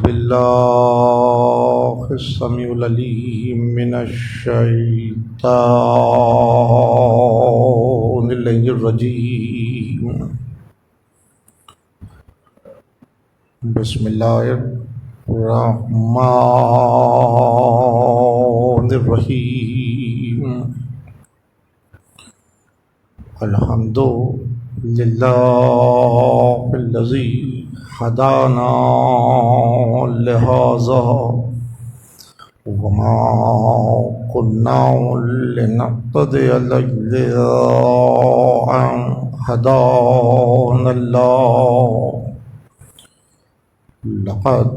بالله السميع العليم من الشيطان الرجيم. بسم الله الرحمن الرحيم. الحمد لله الذي هدانا لهذا وما كنا لنهتدي لولا أن هدانا الله. لقد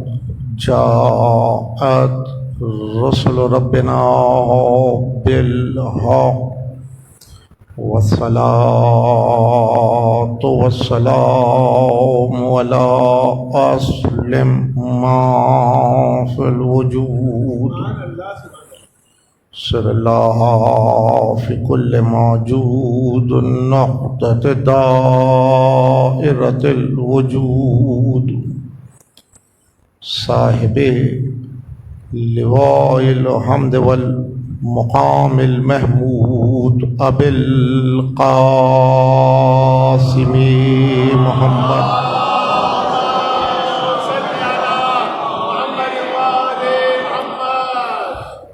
جاءت رسل ربنا بالحق والصلاة والسلام على أصل ما في الوجود. سر الله في كل موجود نقطة دائرة الوجود. صاحب لواء الحمد والمقام المحمود أبي القاسم محمد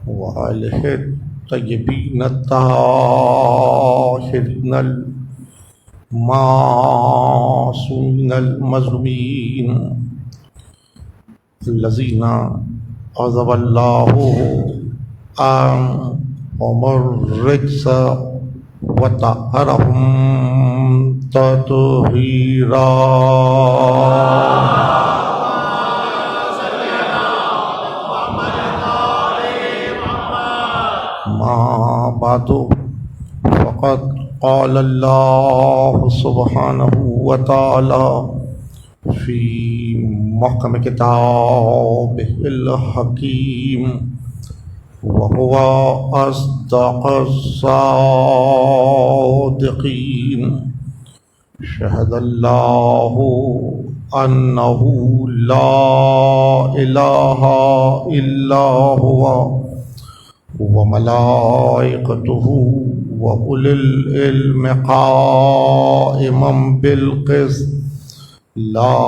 وآله الطيبين الطاهرين المعصومين المظلومين الذين عذب الله عنهم الرجس وطهرهم تطهيرا. ما بعد فقد قال الله سبحانه وتعالى في محكم كتابه الحكيم وهو أصدق الصادقين. شهد الله أنه لا إله إلا هو وملائكته وأولي العلم قائما بالقسط. لا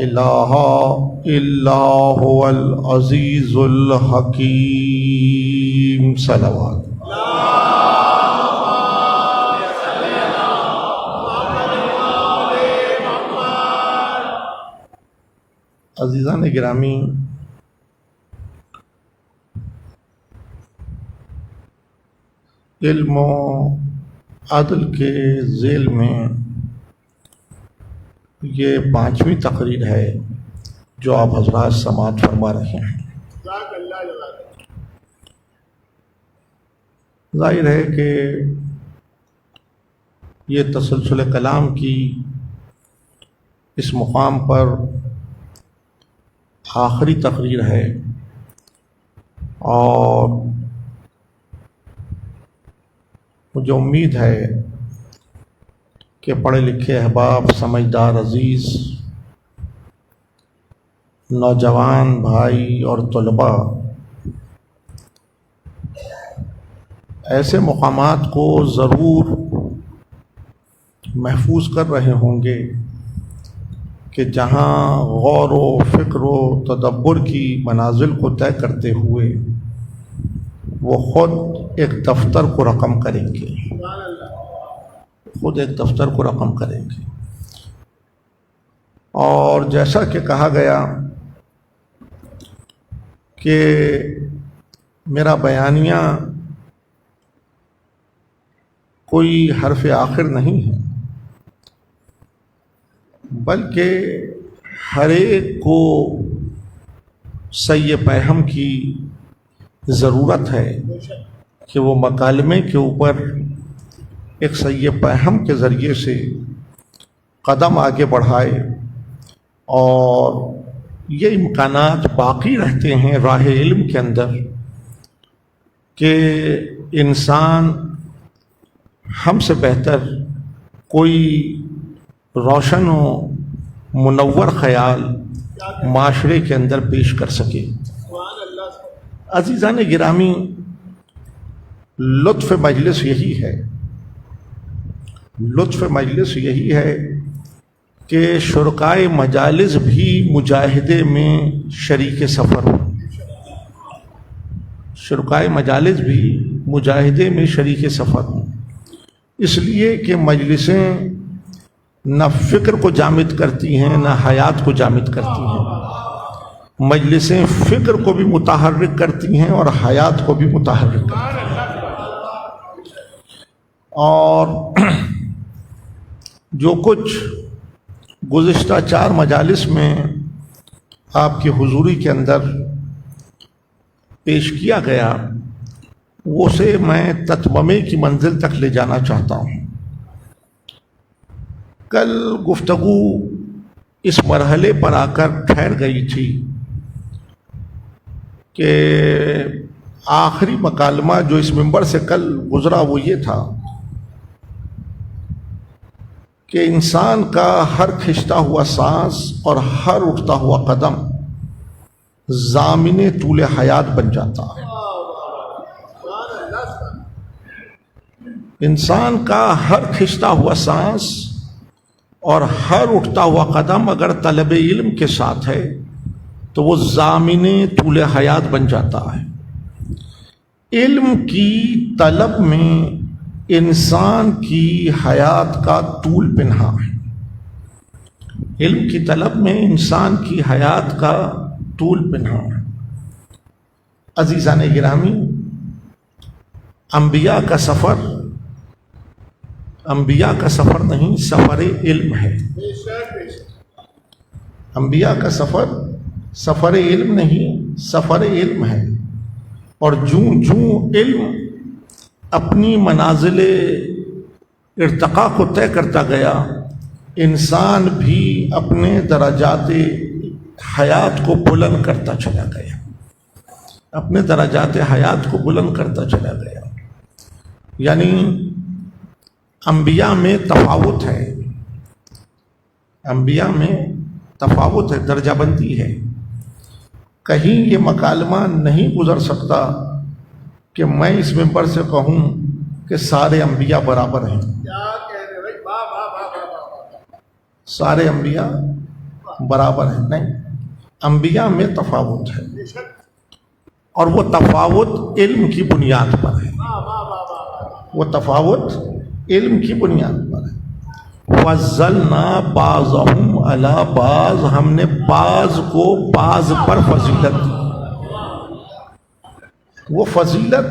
إله إلا هو العزيز الحكيم. صلوات. عزیزان گرامی، علم و عدل کے ذیل میں یہ 5ویں تقریر ہے جو آپ حضرات سماعت فرما رہے ہیں. ظاہر ہے کہ یہ تسلسل کلام کی اس مقام پر آخری تقریر ہے اور مجھے امید ہے کہ پڑھے لکھے احباب، سمجھدار عزیز، نوجوان بھائی اور طلباء ایسے مقامات کو ضرور محفوظ کر رہے ہوں گے کہ جہاں غور و فکر و تدبر کی منازل کو طے کرتے ہوئے وہ خود ایک دفتر کو رقم کریں گے، خود ایک دفتر کو رقم کریں گے. اور جیسا کہ کہا گیا کہ میرا بیانیہ کوئی حرف آخر نہیں ہے، بلکہ ہر ایک کو صحیح فہم کی ضرورت ہے کہ وہ مکالمے کے اوپر ایک صحیح فہم کے ذریعے سے قدم آگے بڑھائے. اور یہ امکانات باقی رہتے ہیں راہ علم کے اندر کہ انسان ہم سے بہتر کوئی روشن و منور خیال معاشرے کے اندر پیش کر سکے۔ عزیزان گرامی، لطف مجلس یہی ہے، لطف مجلس یہی ہے کہ شرکائے مجالس بھی مجاہدے میں شریک سفر ہوں، شرکائے مجالس بھی مجاہدے میں شریک سفر ہوں، اس لیے کہ مجلسیں نہ فکر کو جامد کرتی ہیں نہ حیات کو جامد کرتی ہیں، مجلسیں فکر کو بھی متحرک کرتی ہیں اور حیات کو بھی متحرک کرتی ہیں۔ اور جو کچھ گزشتہ 4 مجالس میں آپ کی حضوری کے اندر پیش کیا گیا، وہ سے میں تتممے کی منزل تک لے جانا چاہتا ہوں۔ کل گفتگو اس مرحلے پر آ کر ٹھہر گئی تھی کہ آخری مکالمہ جو اس منبر سے کل گزرا وہ یہ تھا کہ انسان کا ہر کھنچتا ہوا سانس اور ہر اٹھتا ہوا قدم ضامن طول حیات بن جاتا ہے۔ انسان کا ہر کھنچتا ہوا سانس اور ہر اٹھتا ہوا قدم اگر طلب علم کے ساتھ ہے تو وہ ضامن طول حیات بن جاتا ہے۔ علم کی طلب میں انسان کی حیات کا طول پنہا ہے، علم کی طلب میں انسان کی حیات کا طول پنہا ہے۔ عزیزان گرامی، انبیاء کا سفر نہیں، سفر علم ہے۔ انبیاء کا سفر علم نہیں، سفر علم ہے، اور جوں علم اپنی منازل ارتقاء کو طے کرتا گیا، انسان بھی اپنے درجات حیات کو بلند کرتا چلا گیا، اپنے درجات حیات کو بلند کرتا چلا گیا۔ یعنی انبیاء میں تفاوت ہے، انبیاء میں تفاوت ہے، درجہ بندی ہے۔ کہیں یہ مکالمہ نہیں گزر سکتا کہ میں اس منبر سے کہوں کہ سارے انبیاء برابر ہیں، سارے انبیاء برابر ہیں، نہیں، انبیاء میں تفاوت ہے، اور وہ تفاوت علم کی بنیاد پر ہے، وہ تفاوت علم کی بنیاد پر ہے۔ فضلنا بعضهم علی بعض، ہم نے بعض کو بعض پر فضیلت دی۔ وہ فضیلت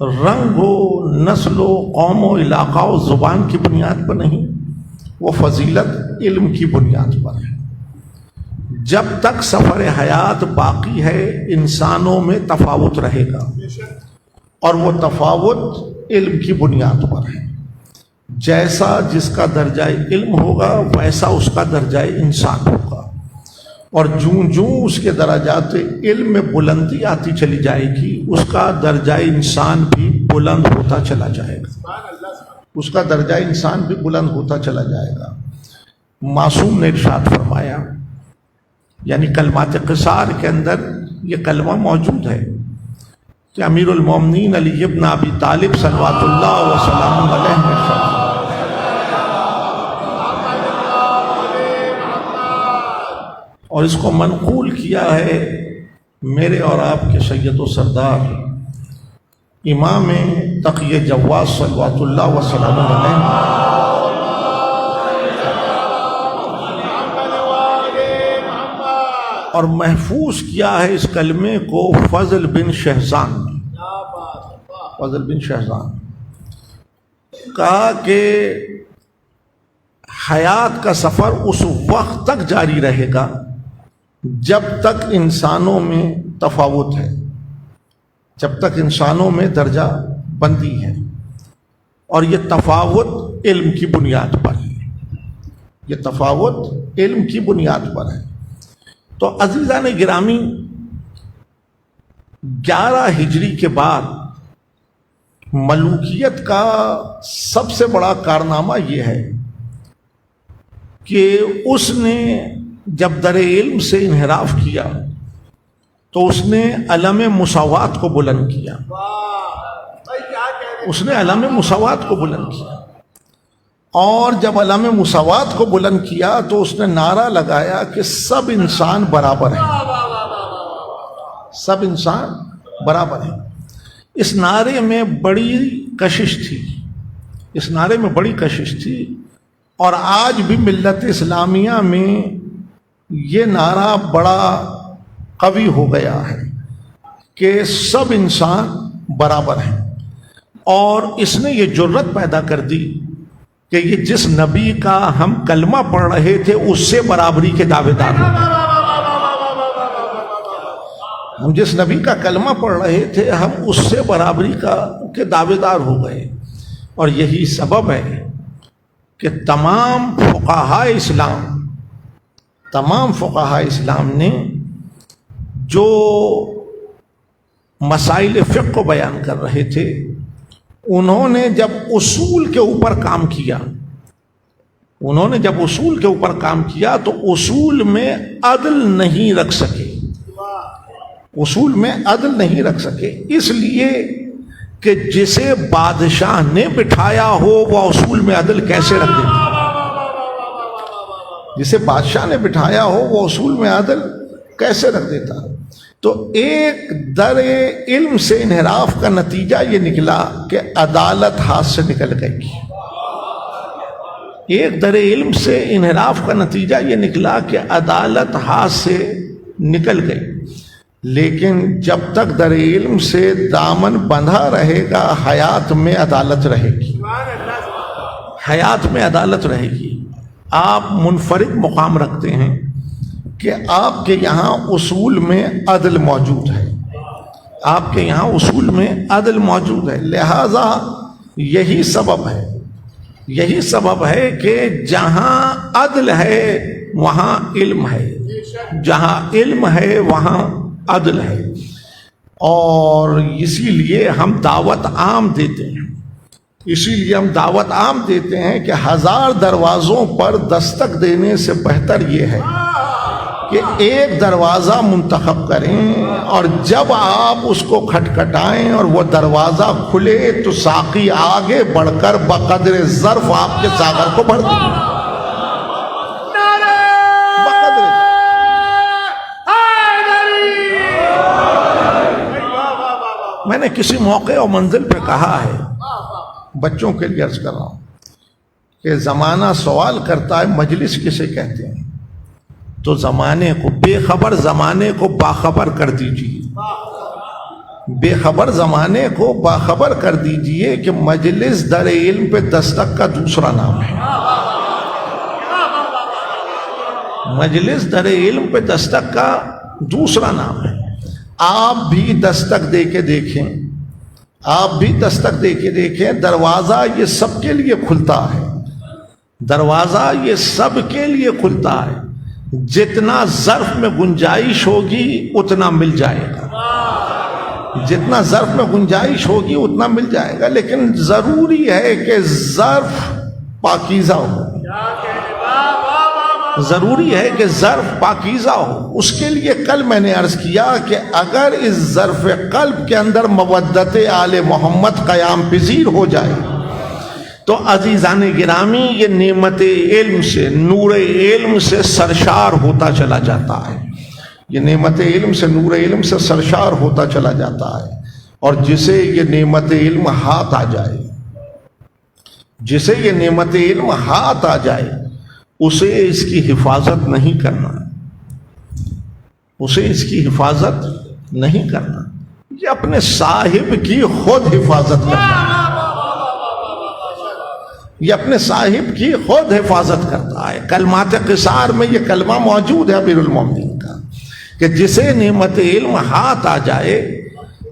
رنگ و نسل و قوم و علاقہ و زبان کی بنیاد پر نہیں، وہ فضیلت علم کی بنیاد پر ہے۔ جب تک سفر حیات باقی ہے انسانوں میں تفاوت رہے گا، اور وہ تفاوت علم کی بنیاد پر ہے۔ جیسا جس کا درجہ علم ہوگا ویسا اس کا درجہ انسان ہوگا، اور جوں اس کے درجات علم میں بلندی آتی چلی جائے گی اس کا درجہ انسان بھی بلند ہوتا چلا جائے گا، اس کا درجہ انسان بھی بلند ہوتا چلا جائے گا۔ معصوم نے ارشاد فرمایا، یعنی کلمات قصار کے اندر یہ کلمہ موجود ہے کہ امیر المومنین علی ابن ابی طالب صلوات اللہ وسلام علیہ نے، اور اس کو منقول کیا ہے میرے اور آپ کے سید و سردار امام تقی جواز صلوات اللہ وسلام علیہ، اور محفوظ کیا ہے اس کلمے کو فضل بن شہزان نے۔ فضل بن شہزان کہا کہ حیات کا سفر اس وقت تک جاری رہے گا جب تک انسانوں میں تفاوت ہے، جب تک انسانوں میں درجہ بندی ہے، اور یہ تفاوت علم کی بنیاد پر ہے، یہ تفاوت علم کی بنیاد پر ہے۔ تو عزیزان گرامی، 11 ہجری کے بعد ملوکیت کا سب سے بڑا کارنامہ یہ ہے کہ اس نے جب در علم سے انحراف کیا تو اس نے علم مساوات کو بلند کیا. اس نے علم مساوات کو بلند کیا، اور جب علم مساوات کو بلند کیا تو اس نے نعرہ لگایا کہ سب انسان برابر ہیں، سب انسان برابر ہیں. اس نعرے میں بڑی کشش تھی، اس نعرے میں بڑی کشش تھی، اور آج بھی ملت اسلامیہ میں یہ نعرہ بڑا قوی ہو گیا ہے کہ سب انسان برابر ہیں. اور اس نے یہ جرت پیدا کر دی کہ یہ جس نبی کا ہم کلمہ پڑھ رہے تھے اس سے برابری کے دعوے دار ہو گئے. ہم جس نبی کا کلمہ پڑھ رہے تھے ہم اس سے برابری کے دعوے دار ہو گئے. اور یہی سبب ہے کہ تمام فقہاء اسلام نے جو مسائل فقہ کو بیان کر رہے تھے، انہوں نے جب اصول کے اوپر کام کیا، تو اصول میں عدل نہیں رکھ سکے، اصول میں عدل نہیں رکھ سکے، اس لیے کہ جسے بادشاہ نے بٹھایا ہو وہ اصول میں عدل کیسے رکھ دیتا؟ جسے بادشاہ نے بٹھایا ہو وہ اصول میں عدل کیسے رکھ دیتا؟ تو ایک در علم سے انحراف کا نتیجہ یہ نکلا کہ عدالت ہاتھ سے نکل گئی. ایک در علم سے انحراف کا نتیجہ یہ نکلا کہ عدالت ہاتھ سے نکل گئی. لیکن جب تک در علم سے دامن بندھا رہے گا حیات میں عدالت رہے گی، حیات میں عدالت رہے گی. آپ منفرد مقام رکھتے ہیں کہ آپ کے یہاں اصول میں عدل موجود ہے، آپ کے یہاں اصول میں عدل موجود ہے. لہذا یہی سبب ہے کہ جہاں عدل ہے وہاں علم ہے، جہاں علم ہے وہاں عدل ہے. اور اسی لیے ہم دعوت عام دیتے ہیں، کہ 1000 دروازوں پر دستک دینے سے بہتر یہ ہے کہ ایک دروازہ منتخب کریں، اور جب آپ اس کو کھٹکھٹائیں اور وہ دروازہ کھلے تو ساقی آگے بڑھ کر بقدر ظرف آپ کے ساغر کو بھر دیں. میں نے کسی موقع اور منزل پہ کہا ہے، بچوں کے لیے عرض کر رہا ہوں، کہ زمانہ سوال کرتا ہے مجلس کسے کہتے ہیں؟ تو زمانے کو، بے خبر زمانے کو باخبر کر دیجیے، بے خبر زمانے کو باخبر کر دیجیے کہ مجلس در علم پہ دستک کا دوسرا نام ہے. مجلس در علم پہ دستک کا دوسرا نام ہے. آپ بھی دستک دے کے دیکھیں، دروازہ یہ سب کے لیے کھلتا ہے، دروازہ یہ سب کے لیے کھلتا ہے. جتنا ظرف میں گنجائش ہوگی اتنا مل جائے گا، جتنا ظرف میں گنجائش ہوگی اتنا مل جائے گا. لیکن ضروری ہے کہ ظرف پاکیزہ ہو، ضروری ہے کہ ظرف پاکیزہ ہو. اس کے لیے کل میں نے عرض کیا کہ اگر اس ظرف قلب کے اندر مودت آل محمد قیام پذیر ہو جائے تو عزیزان گرامی یہ نعمت علم سے، نور علم سے سرشار ہوتا چلا جاتا ہے. یہ نعمت علم سے، نور علم سے سرشار ہوتا چلا جاتا ہے. اور جسے یہ نعمت علم ہاتھ آ جائے، جسے یہ نعمت علم ہاتھ آ جائے، اسے اس کی حفاظت نہیں کرنا، اسے اس کی حفاظت نہیں کرنا. یہ اپنے صاحب کی خود حفاظت کرتا ہے، یہ اپنے صاحب کی خود حفاظت کرتا ہے. کلمات قصار میں یہ کلمہ موجود ہے امیر المومنین کا کہ جسے نعمت علم ہاتھ آ جائے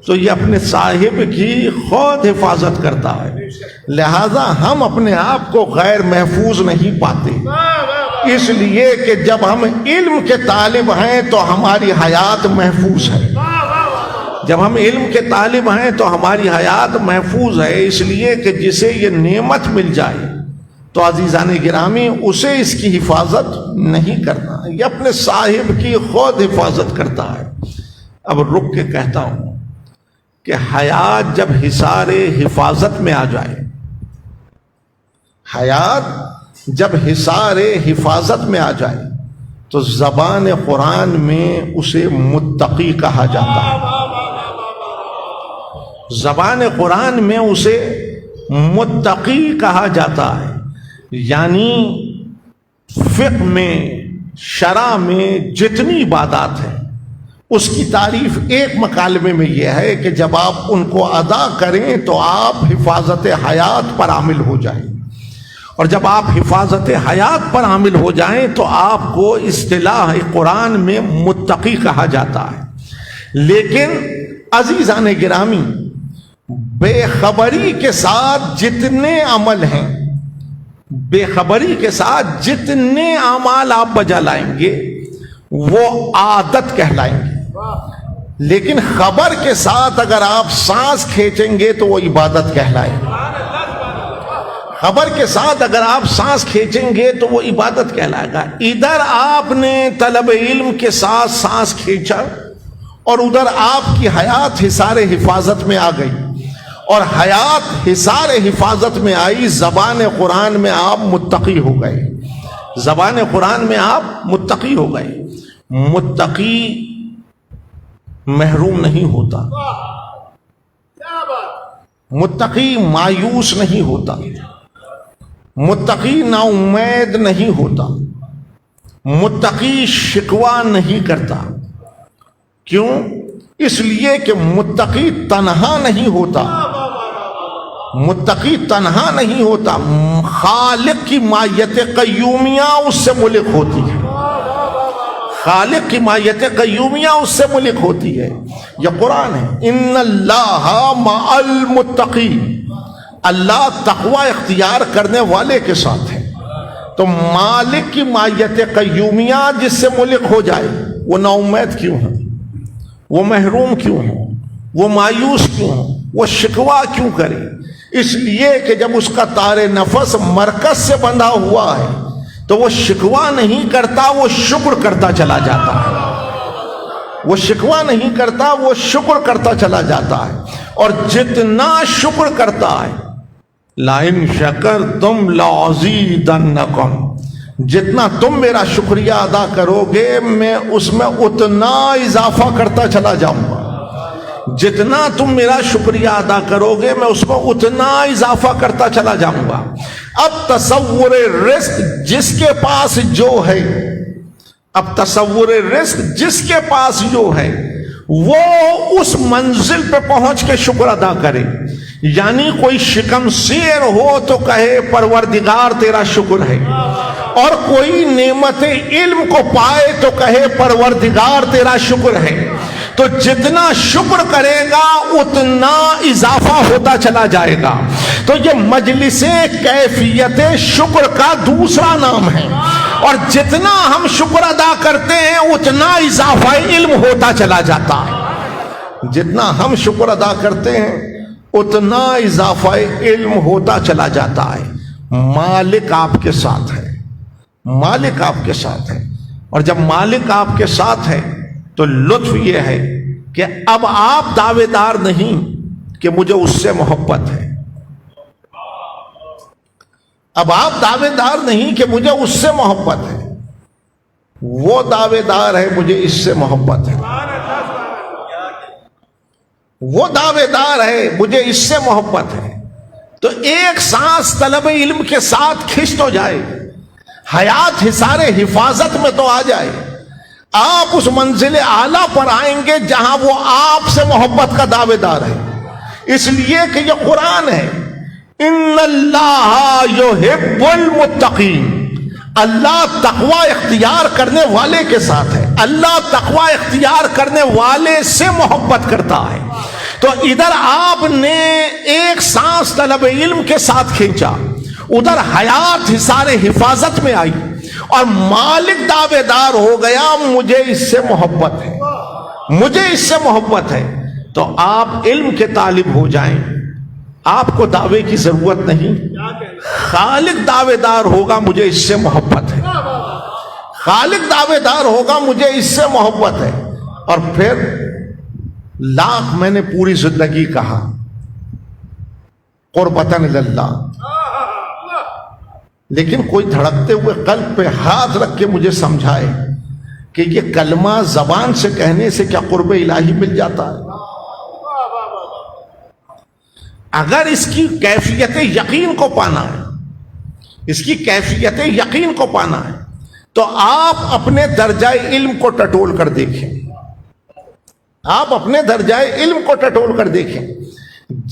تو یہ اپنے صاحب کی خود حفاظت کرتا ہے. لہذا ہم اپنے آپ کو غیر محفوظ نہیں پاتے، اس لیے کہ جب ہم علم کے طالب ہیں تو ہماری حیات محفوظ ہے. جب ہم علم کے طالب ہیں تو ہماری حیات محفوظ ہے، اس لیے کہ جسے یہ نعمت مل جائے تو عزیزان گرامی اسے اس کی حفاظت نہیں کرنا. یہ اپنے صاحب کی خود حفاظت کرتا ہے۔ اب رک کے کہتا ہوں کہ حیات جب حصار حفاظت میں آ جائے، حیات جب حصار حفاظت میں آ جائے تو زبان قرآن میں اسے متقی کہا جاتا ہے۔ زبان قرآن میں اسے متقی کہا جاتا ہے، یعنی فقہ میں، شرع میں جتنی عبادات ہیں اس کی تعریف ایک مکالمے میں یہ ہے کہ جب آپ ان کو ادا کریں تو آپ حفاظت حیات پر عامل ہو جائیں، اور جب آپ حفاظت حیات پر عامل ہو جائیں تو آپ کو اصطلاح قرآن میں متقی کہا جاتا ہے۔ لیکن عزیزان گرامی، بے خبری کے ساتھ جتنے عمل ہیں، بے خبری کے ساتھ جتنے اعمال آپ بجا لائیں گے وہ عادت کہلائیں گے، لیکن خبر کے ساتھ اگر آپ سانس کھینچیں گے تو وہ عبادت کہلائے گا۔ خبر کے ساتھ اگر آپ سانس کھینچیں گے تو وہ عبادت کہلائے گا۔ ادھر آپ نے طلب علم کے ساتھ سانس کھینچا اور ادھر آپ کی حیات حصار حفاظت میں آ گئی، اور حیات حصار حفاظت میں آئی، زبان قرآن میں آپ متقی ہو گئے، زبان قرآن میں آپ متقی ہو گئے۔ متقی محروم نہیں ہوتا، متقی مایوس نہیں ہوتا، متقی نا امید نہیں ہوتا، متقی شکوہ نہیں کرتا۔ کیوں؟ اس لیے کہ متقی تنہا نہیں ہوتا، متقی تنہا نہیں ہوتا، خالق کی مائیت قیومیہ اس سے ملک ہوتی ہے، خالق کی مائیت قیومیہ اس سے ملک ہوتی ہے۔ یہ قرآن ہے، ان اللہ مع المتقین، اللہ تقوی اختیار کرنے والے کے ساتھ ہے۔ تو مالک کی مائیت قیومیہ جس سے ملک ہو جائے وہ نا امید کیوں ہے، وہ محروم کیوں ہو، وہ مایوس کیوں ہو، وہ شکوہ کیوں کرے؟ اس لیے کہ جب اس کا تار نفس مرکز سے بندھا ہوا ہے تو وہ شکوہ نہیں کرتا، وہ شکر کرتا چلا جاتا ہے، وہ شکوہ نہیں کرتا، وہ شکر کرتا چلا جاتا ہے۔ اور جتنا شکر کرتا ہے، لَإِن شَكَرْتُمْ لَأَزِيدَنَّكُمْ، جتنا تم میرا شکریہ ادا کرو گے میں اس میں اتنا اضافہ کرتا چلا جاؤں گا، جتنا تم میرا شکریہ ادا کرو گے میں اس میں اتنا اضافہ کرتا چلا جاؤں گا۔ اب تصور رزق جس کے پاس جو ہے، اب تصور رزق جس کے پاس جو ہے وہ اس منزل پہ پہنچ کے شکر ادا کرے۔ یعنی کوئی شکم سیر ہو تو کہے پروردگار تیرا شکر ہے، اور کوئی نعمت علم کو پائے تو کہے پروردگار تیرا شکر ہے۔ تو جتنا شکر کرے گا اتنا اضافہ ہوتا چلا جائے گا۔ تو یہ مجلس کیفیت شکر کا دوسرا نام ہے، اور جتنا ہم شکر ادا کرتے ہیں اتنا اضافہ علم ہوتا چلا جاتا ہے، جتنا ہم شکر ادا کرتے ہیں اتنا اضافہ علم ہوتا چلا جاتا ہے۔ مالک آپ کے ساتھ ہے، مالک آپ کے ساتھ ہے، اور جب مالک آپ کے ساتھ ہے تو لطف یہ ہے کہ اب آپ دعوے دار نہیں کہ مجھے اس سے محبت ہے، اب آپ دعوے دار نہیں کہ مجھے اس سے محبت ہے، وہ دعوے دار ہے مجھے اس سے محبت ہے، وہ دعوے دار ہے مجھے اس سے محبت ہے۔ تو ایک سانس طلب علم کے ساتھ کھنچ تو جائے، حیات حصار حفاظت میں تو آ جائے، آپ اس منزل اعلیٰ پر آئیں گے جہاں وہ آپ سے محبت کا دعوے دار ہے۔ اس لیے کہ یہ قرآن ہے، ان اللہ یحب المتقین، اللہ تقوی اختیار کرنے والے کے ساتھ ہے، اللہ تقوی اختیار کرنے والے سے محبت کرتا ہے۔ تو ادھر آپ نے ایک سانس طلب علم کے ساتھ کھینچا، ادھر حیات حصار حفاظت میں آئی، اور مالک دعوے دار ہو گیا مجھے اس سے محبت ہے، مجھے اس سے محبت ہے۔ تو آپ علم کے طالب ہو جائیں، آپ کو دعوے کی ضرورت نہیں، خالق دعوے دار ہوگا مجھے اس سے محبت ہے، خالق دعوے دار ہوگا مجھے اس سے محبت ہے، اور پھر لاکھ میں نے پوری زندگی کہا قربتاً اللہ، لیکن کوئی دھڑکتے ہوئے قلب پہ ہاتھ رکھ کے مجھے سمجھائے کہ یہ کلمہ زبان سے کہنے سے کیا قرب الہی مل جاتا ہے؟ اگر اس کی کیفیت یقین کو پانا ہے، اس کی کیفیت یقین کو پانا ہے، تو آپ اپنے درجہ علم کو ٹٹول کر دیکھیں، آپ اپنے درجہ علم کو ٹٹول کر دیکھیں،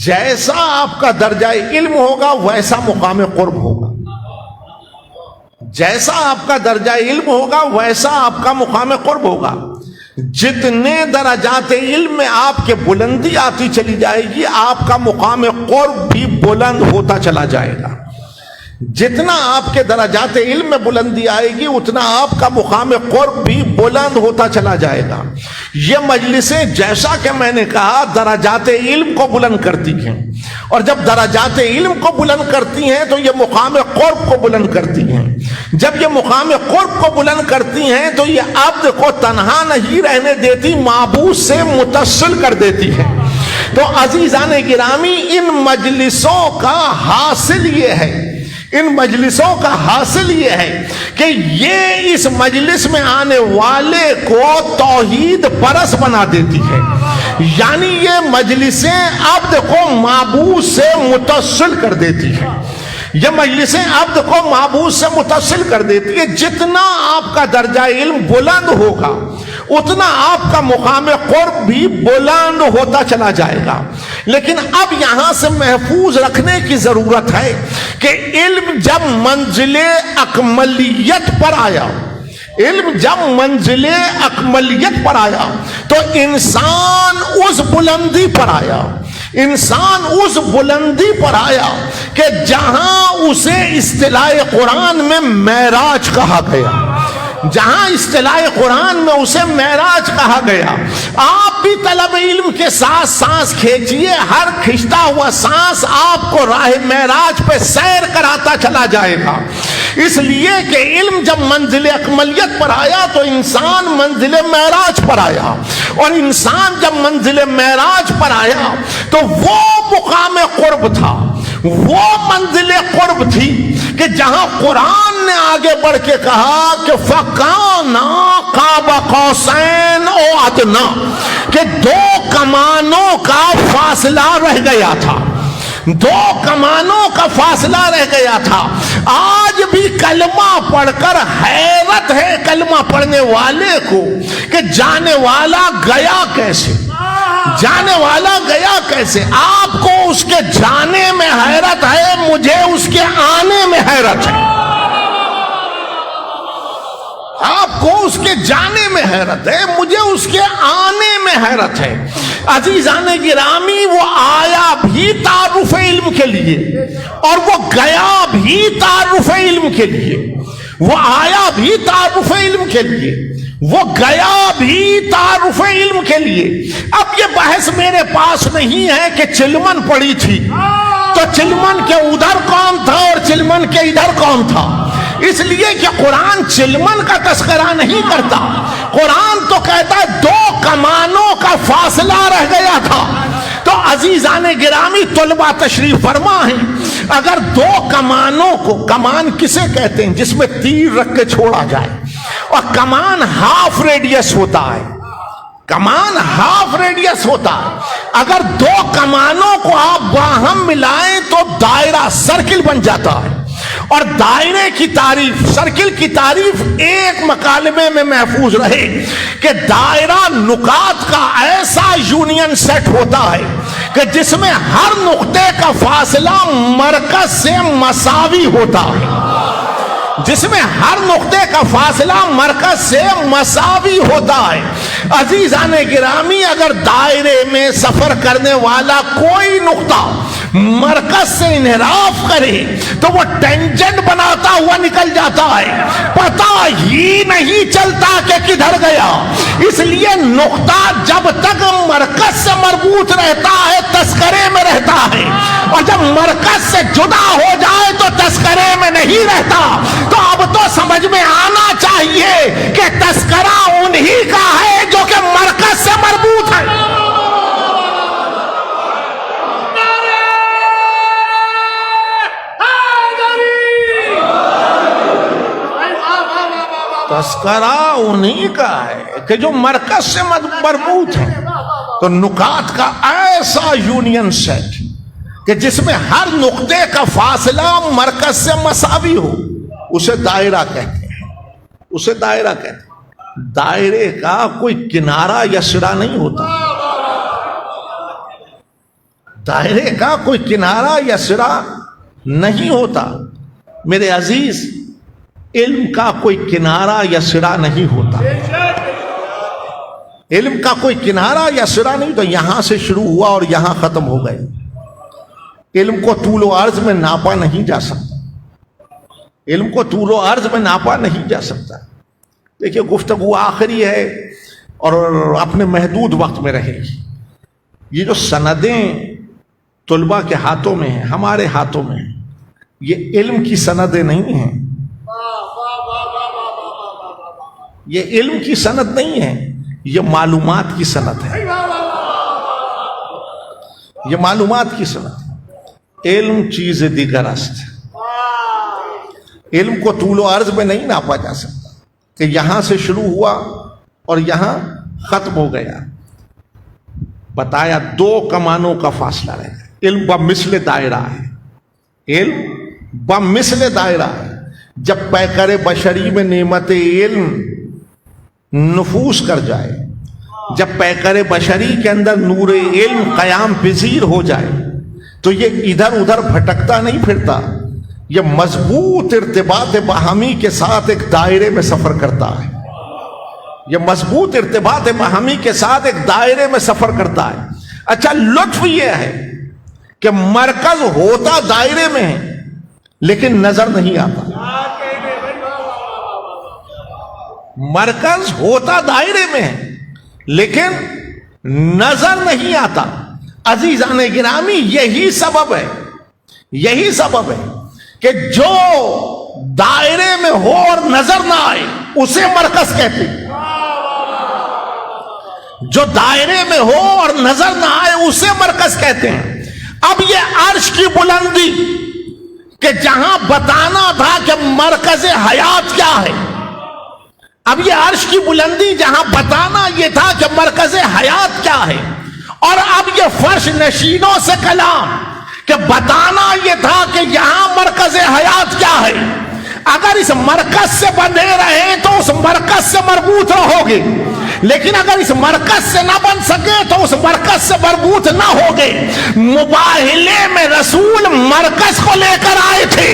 جیسا آپ کا درجہ علم ہوگا ویسا مقام قرب ہوگا، جیسا آپ کا درجہ علم ہوگا ویسا آپ کا مقام قرب ہوگا۔ جتنے درجات علم میں آپ کے بلندی آتی چلی جائے گی، آپ کا مقام قرب بھی بلند ہوتا چلا جائے گا۔ جتنا آپ کے درجات علم میں بلندی آئے گی اتنا آپ کا مقام قرب بھی بلند ہوتا چلا جائے گا۔ یہ مجلسیں جیسا کہ میں نے کہا درجات علم کو بلند کرتی ہیں، اور جب درجات علم کو بلند کرتی ہیں تو یہ مقام قرب کو بلند کرتی ہیں۔ جب یہ مقام قرب کو بلند کرتی ہیں تو یہ عبد کو تنہا نہیں رہنے دیتی، معبود سے متصل کر دیتی ہے۔ تو عزیزان گرامی، ان مجلسوں کا حاصل یہ ہے، ان مجلسوں کا حاصل یہ ہے کہ یہ اس مجلس میں آنے والے کو توحید پرست بنا دیتی ہے، یعنی یہ مجلسیں عبد کو معبود سے متصل کر دیتی ہیں، یہ مجلسیں عبد کو معبود سے متصل کر دیتی ہے۔ جتنا آپ کا درجہ علم بلند ہوگا اتنا آپ کا مقام قرب بھی بلند ہوتا چلا جائے گا۔ لیکن اب یہاں سے محفوظ رکھنے کی ضرورت ہے کہ علم جب منزل اکملیت پر آیا، علم جب منزل اکملیت پر آیا تو انسان اس بلندی پر آیا، انسان اس بلندی پر آیا کہ جہاں اسے اصطلاح قرآن میں معراج کہا گیا، جہاں اصطلاح قرآن میں اسے معراج کہا گیا۔ آپ بھی طلب علم کے ساتھ سانس کھینچیے، ہر کھنچتا ہوا سانس آپ کو راہ معراج پہ سیر کراتا چلا جائے گا، اس لیے کہ علم جب منزل اکملیت پر آیا تو انسان منزل معراج پر آیا، اور انسان جب منزل معراج پر آیا تو وہ مقام قرب تھا، وہ منزل قرب تھی کہ جہاں قرآن نے آگے بڑھ کے کہا کہ فَكَانَا قَابَ قَوْسَيْنِ أَوْ أَدْنَىٰ، کہ دو کمانوں کا فاصلہ رہ گیا تھا، دو کمانوں کا فاصلہ رہ گیا تھا۔ آج بھی کلمہ پڑھ کر حیرت ہے کلمہ پڑھنے والے کو کہ جانے والا گیا کیسے، جانے والا گیا کیسے۔ آپ کو اس کے جانے میں حیرت ہے، مجھے اس کے آنے میں حیرت ہے، آپ کو اس کے جانے میں حیرت ہے، مجھے اس کے آنے میں حیرت ہے۔ عزیزان گرامی، وہ آیا بھی تعارف علم کے لیے اور وہ گیا بھی تعارف علم کے لیے، وہ آیا بھی تعارف علم کے لیے، وہ گیا بھی تعارف علم کے لیے۔ اب یہ بحث میرے پاس نہیں ہے کہ چلمن پڑی تھی تو چلمن کے ادھر کون تھا اور چلمن کے ادھر کون تھا، اس لیے کہ قرآن چلمن کا تذکرہ نہیں کرتا، قرآن تو کہتا ہے دو کمانوں کا فاصلہ رہ گیا تھا۔ تو عزیزان گرامی، طلبہ تشریف فرما ہیں، اگر دو کمانوں کو، کمان کسے کہتے ہیں جس میں تیر رکھ کے چھوڑا جائے، اور کمان ہاف ریڈیس ہوتا ہے، کمان ہاف ریڈیس ہوتا ہے، اگر دو کمانوں کو آپ باہم ملائیں تو دائرہ سرکل بن جاتا ہے، اور دائرے کی تعریف، سرکل کی تعریف ایک مکالمے میں محفوظ رہے کہ دائرہ نقاط کا ایسا یونین سیٹ ہوتا ہے کہ جس میں ہر نقطے کا فاصلہ مرکز سے مساوی ہوتا ہے، جس میں ہر نقطے کا فاصلہ مرکز سے مساوی ہوتا ہے۔ عزیزان گرامی، اگر دائرے میں سفر کرنے والا کوئی نقطہ مرکز سے انحراف کرے تو وہ ٹینجنٹ بناتا ہوا نکل جاتا ہے، پتہ ہی نہیں چلتا کہ کدھر گیا۔ اس لیے نقطہ جب تک مرکز سے مربوط رہتا ہے تذکرے میں رہتا ہے، اور جب مرکز سے جدا ہو جائے تو تذکرے میں نہیں رہتا۔ تو اب تو سمجھ میں آنا چاہیے تذکرہ انہی کا ہے جو کہ مرکز سے مربوط ہے. تذکرہ انہی کا ہے کہ جو مرکز سے مربوط ہے. تو نکات کا ایسا یونین سیٹ کہ جس میں ہر نقطے کا فاصلہ مرکز سے مساوی ہو، اسے دائرہ کہتے ہیں. اسے دائرہ کہتے ہیں. دائرے کا کوئی کنارہ یا سرا نہیں ہوتا. دائرے کا کوئی کنارہ یا سرا نہیں ہوتا. میرے عزیز، علم کا کوئی کنارہ یا سرا نہیں ہوتا. علم کا کوئی کنارہ یا سرا نہیں. تو یہاں سے شروع ہوا اور یہاں ختم ہو گئے. علم کو طول و عرض میں ناپا نہیں جا سکتا. علم کو طول و عرض میں ناپا نہیں جا سکتا. دیکھیے، گفتگو آخری ہے اور اپنے محدود وقت میں رہے گی. یہ جو سندیں طلباء کے ہاتھوں میں ہیں، ہمارے ہاتھوں میں ہیں، یہ علم کی سندیں نہیں ہیں. یہ علم کی سند نہیں ہے، یہ معلومات کی سند ہے. یہ معلومات کی سند ہے. علم چیز دیگر است. علم کو طول و عرض میں نہیں ناپا جا سکتا کہ یہاں سے شروع ہوا اور یہاں ختم ہو گیا. بتایا 2 کمانوں کا فاصلہ رہے. علم بمثل دائرہ ہے. علم بمثل دائرہ ہے. جب پیکر بشری میں نعمت علم نفوذ کر جائے، جب پیکر بشری کے اندر نور علم قیام پذیر ہو جائے، تو یہ ادھر ادھر بھٹکتا نہیں پھرتا. یہ مضبوط ارتباط باہمی کے ساتھ ایک دائرے میں سفر کرتا ہے. یہ مضبوط ارتباط باہمی کے ساتھ ایک دائرے میں سفر کرتا ہے. اچھا، لطف یہ ہے کہ مرکز ہوتا دائرے میں ہے لیکن نظر نہیں آتا. مرکز ہوتا دائرے میں ہے لیکن نظر نہیں آتا. عزیزان گرامی، یہی سبب ہے، یہی سبب ہے کہ جو دائرے میں ہو اور نظر نہ آئے اسے مرکز کہتے ہیں. جو دائرے میں ہو اور نظر نہ آئے اسے مرکز کہتے ہیں. اب یہ عرش کی بلندی کہ جہاں بتانا تھا کہ مرکز حیات کیا ہے، اب یہ عرش کی بلندی جہاں بتانا یہ تھا کہ مرکز حیات کیا ہے، اور اب یہ فرش نشینوں سے کلام کہ بتانا یہ تھا کہ یہاں مرکز حیات کیا ہے. اگر اس مرکز سے بندھے رہے تو اس مرکز سے مربوط رہو گے، لیکن اگر اس مرکز سے نہ بن سکے تو اس مرکز سے مربوط نہ ہوگے. مباہلے میں رسول مرکز کو لے کر آئے تھے.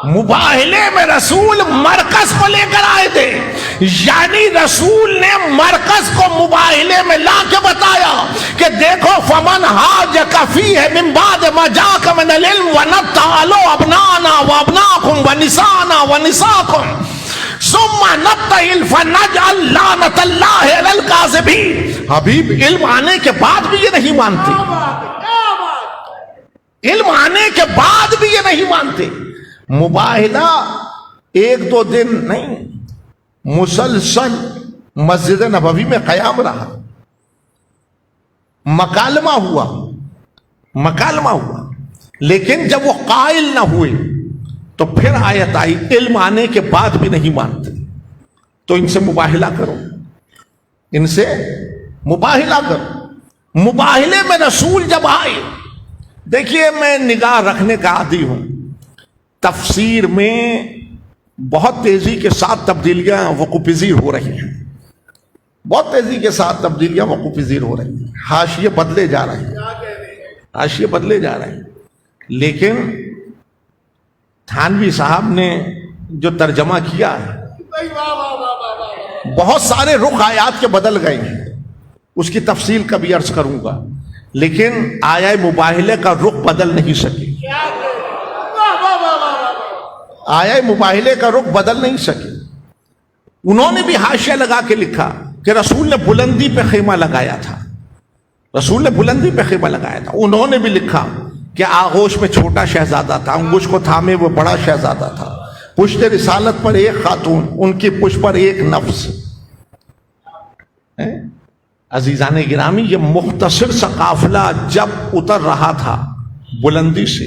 مباہلے میں رسول مرکز کو لے کر آئے تھے، یعنی رسول نے مرکز کو مباہلے میں لا کے بتایا کہ دیکھو، فمن حاجک فیہ من بعد ما جاءک من العلم ونتعلوا ابنانا وابناکم ونسانا ونساکم ثم نبتہل فنجعل لعنت اللہ علی الکاذبین. حبیب، علم آنے کے بعد بھی یہ نہیں مانتے. علم آنے کے بعد بھی یہ نہیں مانتے. مباہلہ 1-2 دن نہیں، مسلسل مسجد نبوی میں قیام رہا. مکالمہ ہوا، مکالمہ ہوا، لیکن جب وہ قائل نہ ہوئے تو پھر آیت آئی علم آنے کے بعد بھی نہیں مانتے تو ان سے مباہلہ کرو، ان سے مباہلہ کرو. مباہلے میں رسول جب آئے، دیکھیے میں نگاہ رکھنے کا عادی ہوں، تفسیر میں بہت تیزی کے ساتھ تبدیلیاں وقوع پذیر ہو رہی ہیں، بہت تیزی کے ساتھ تبدیلیاں وقوع پذیر ہو رہی ہیں. حاشیے بدلے جا رہے ہیں، حاشیے بدلے جا رہے ہیں. لیکن تھانوی صاحب نے جو ترجمہ کیا ہے، بہت سارے رخ آیات کے بدل گئے ہیں، اس کی تفصیل کبھی عرض کروں گا، لیکن آیہ مباہلے کا رخ بدل نہیں سکے. آیہ مباہلے کا رخ بدل نہیں سکے. انہوں نے بھی حاشیہ لگا کے لکھا کہ رسول نے بلندی پہ خیمہ لگایا تھا، رسول نے بلندی پہ خیمہ لگایا تھا. انہوں نے بھی لکھا کہ آغوش میں چھوٹا شہزادہ تھا، انگوش کو تھامے وہ بڑا شہزادہ تھا، پشت رسالت پر ایک خاتون، ان کی پشت پر ایک نفس. عزیزان گرامی، یہ مختصر سا قافلہ جب اتر رہا تھا بلندی سے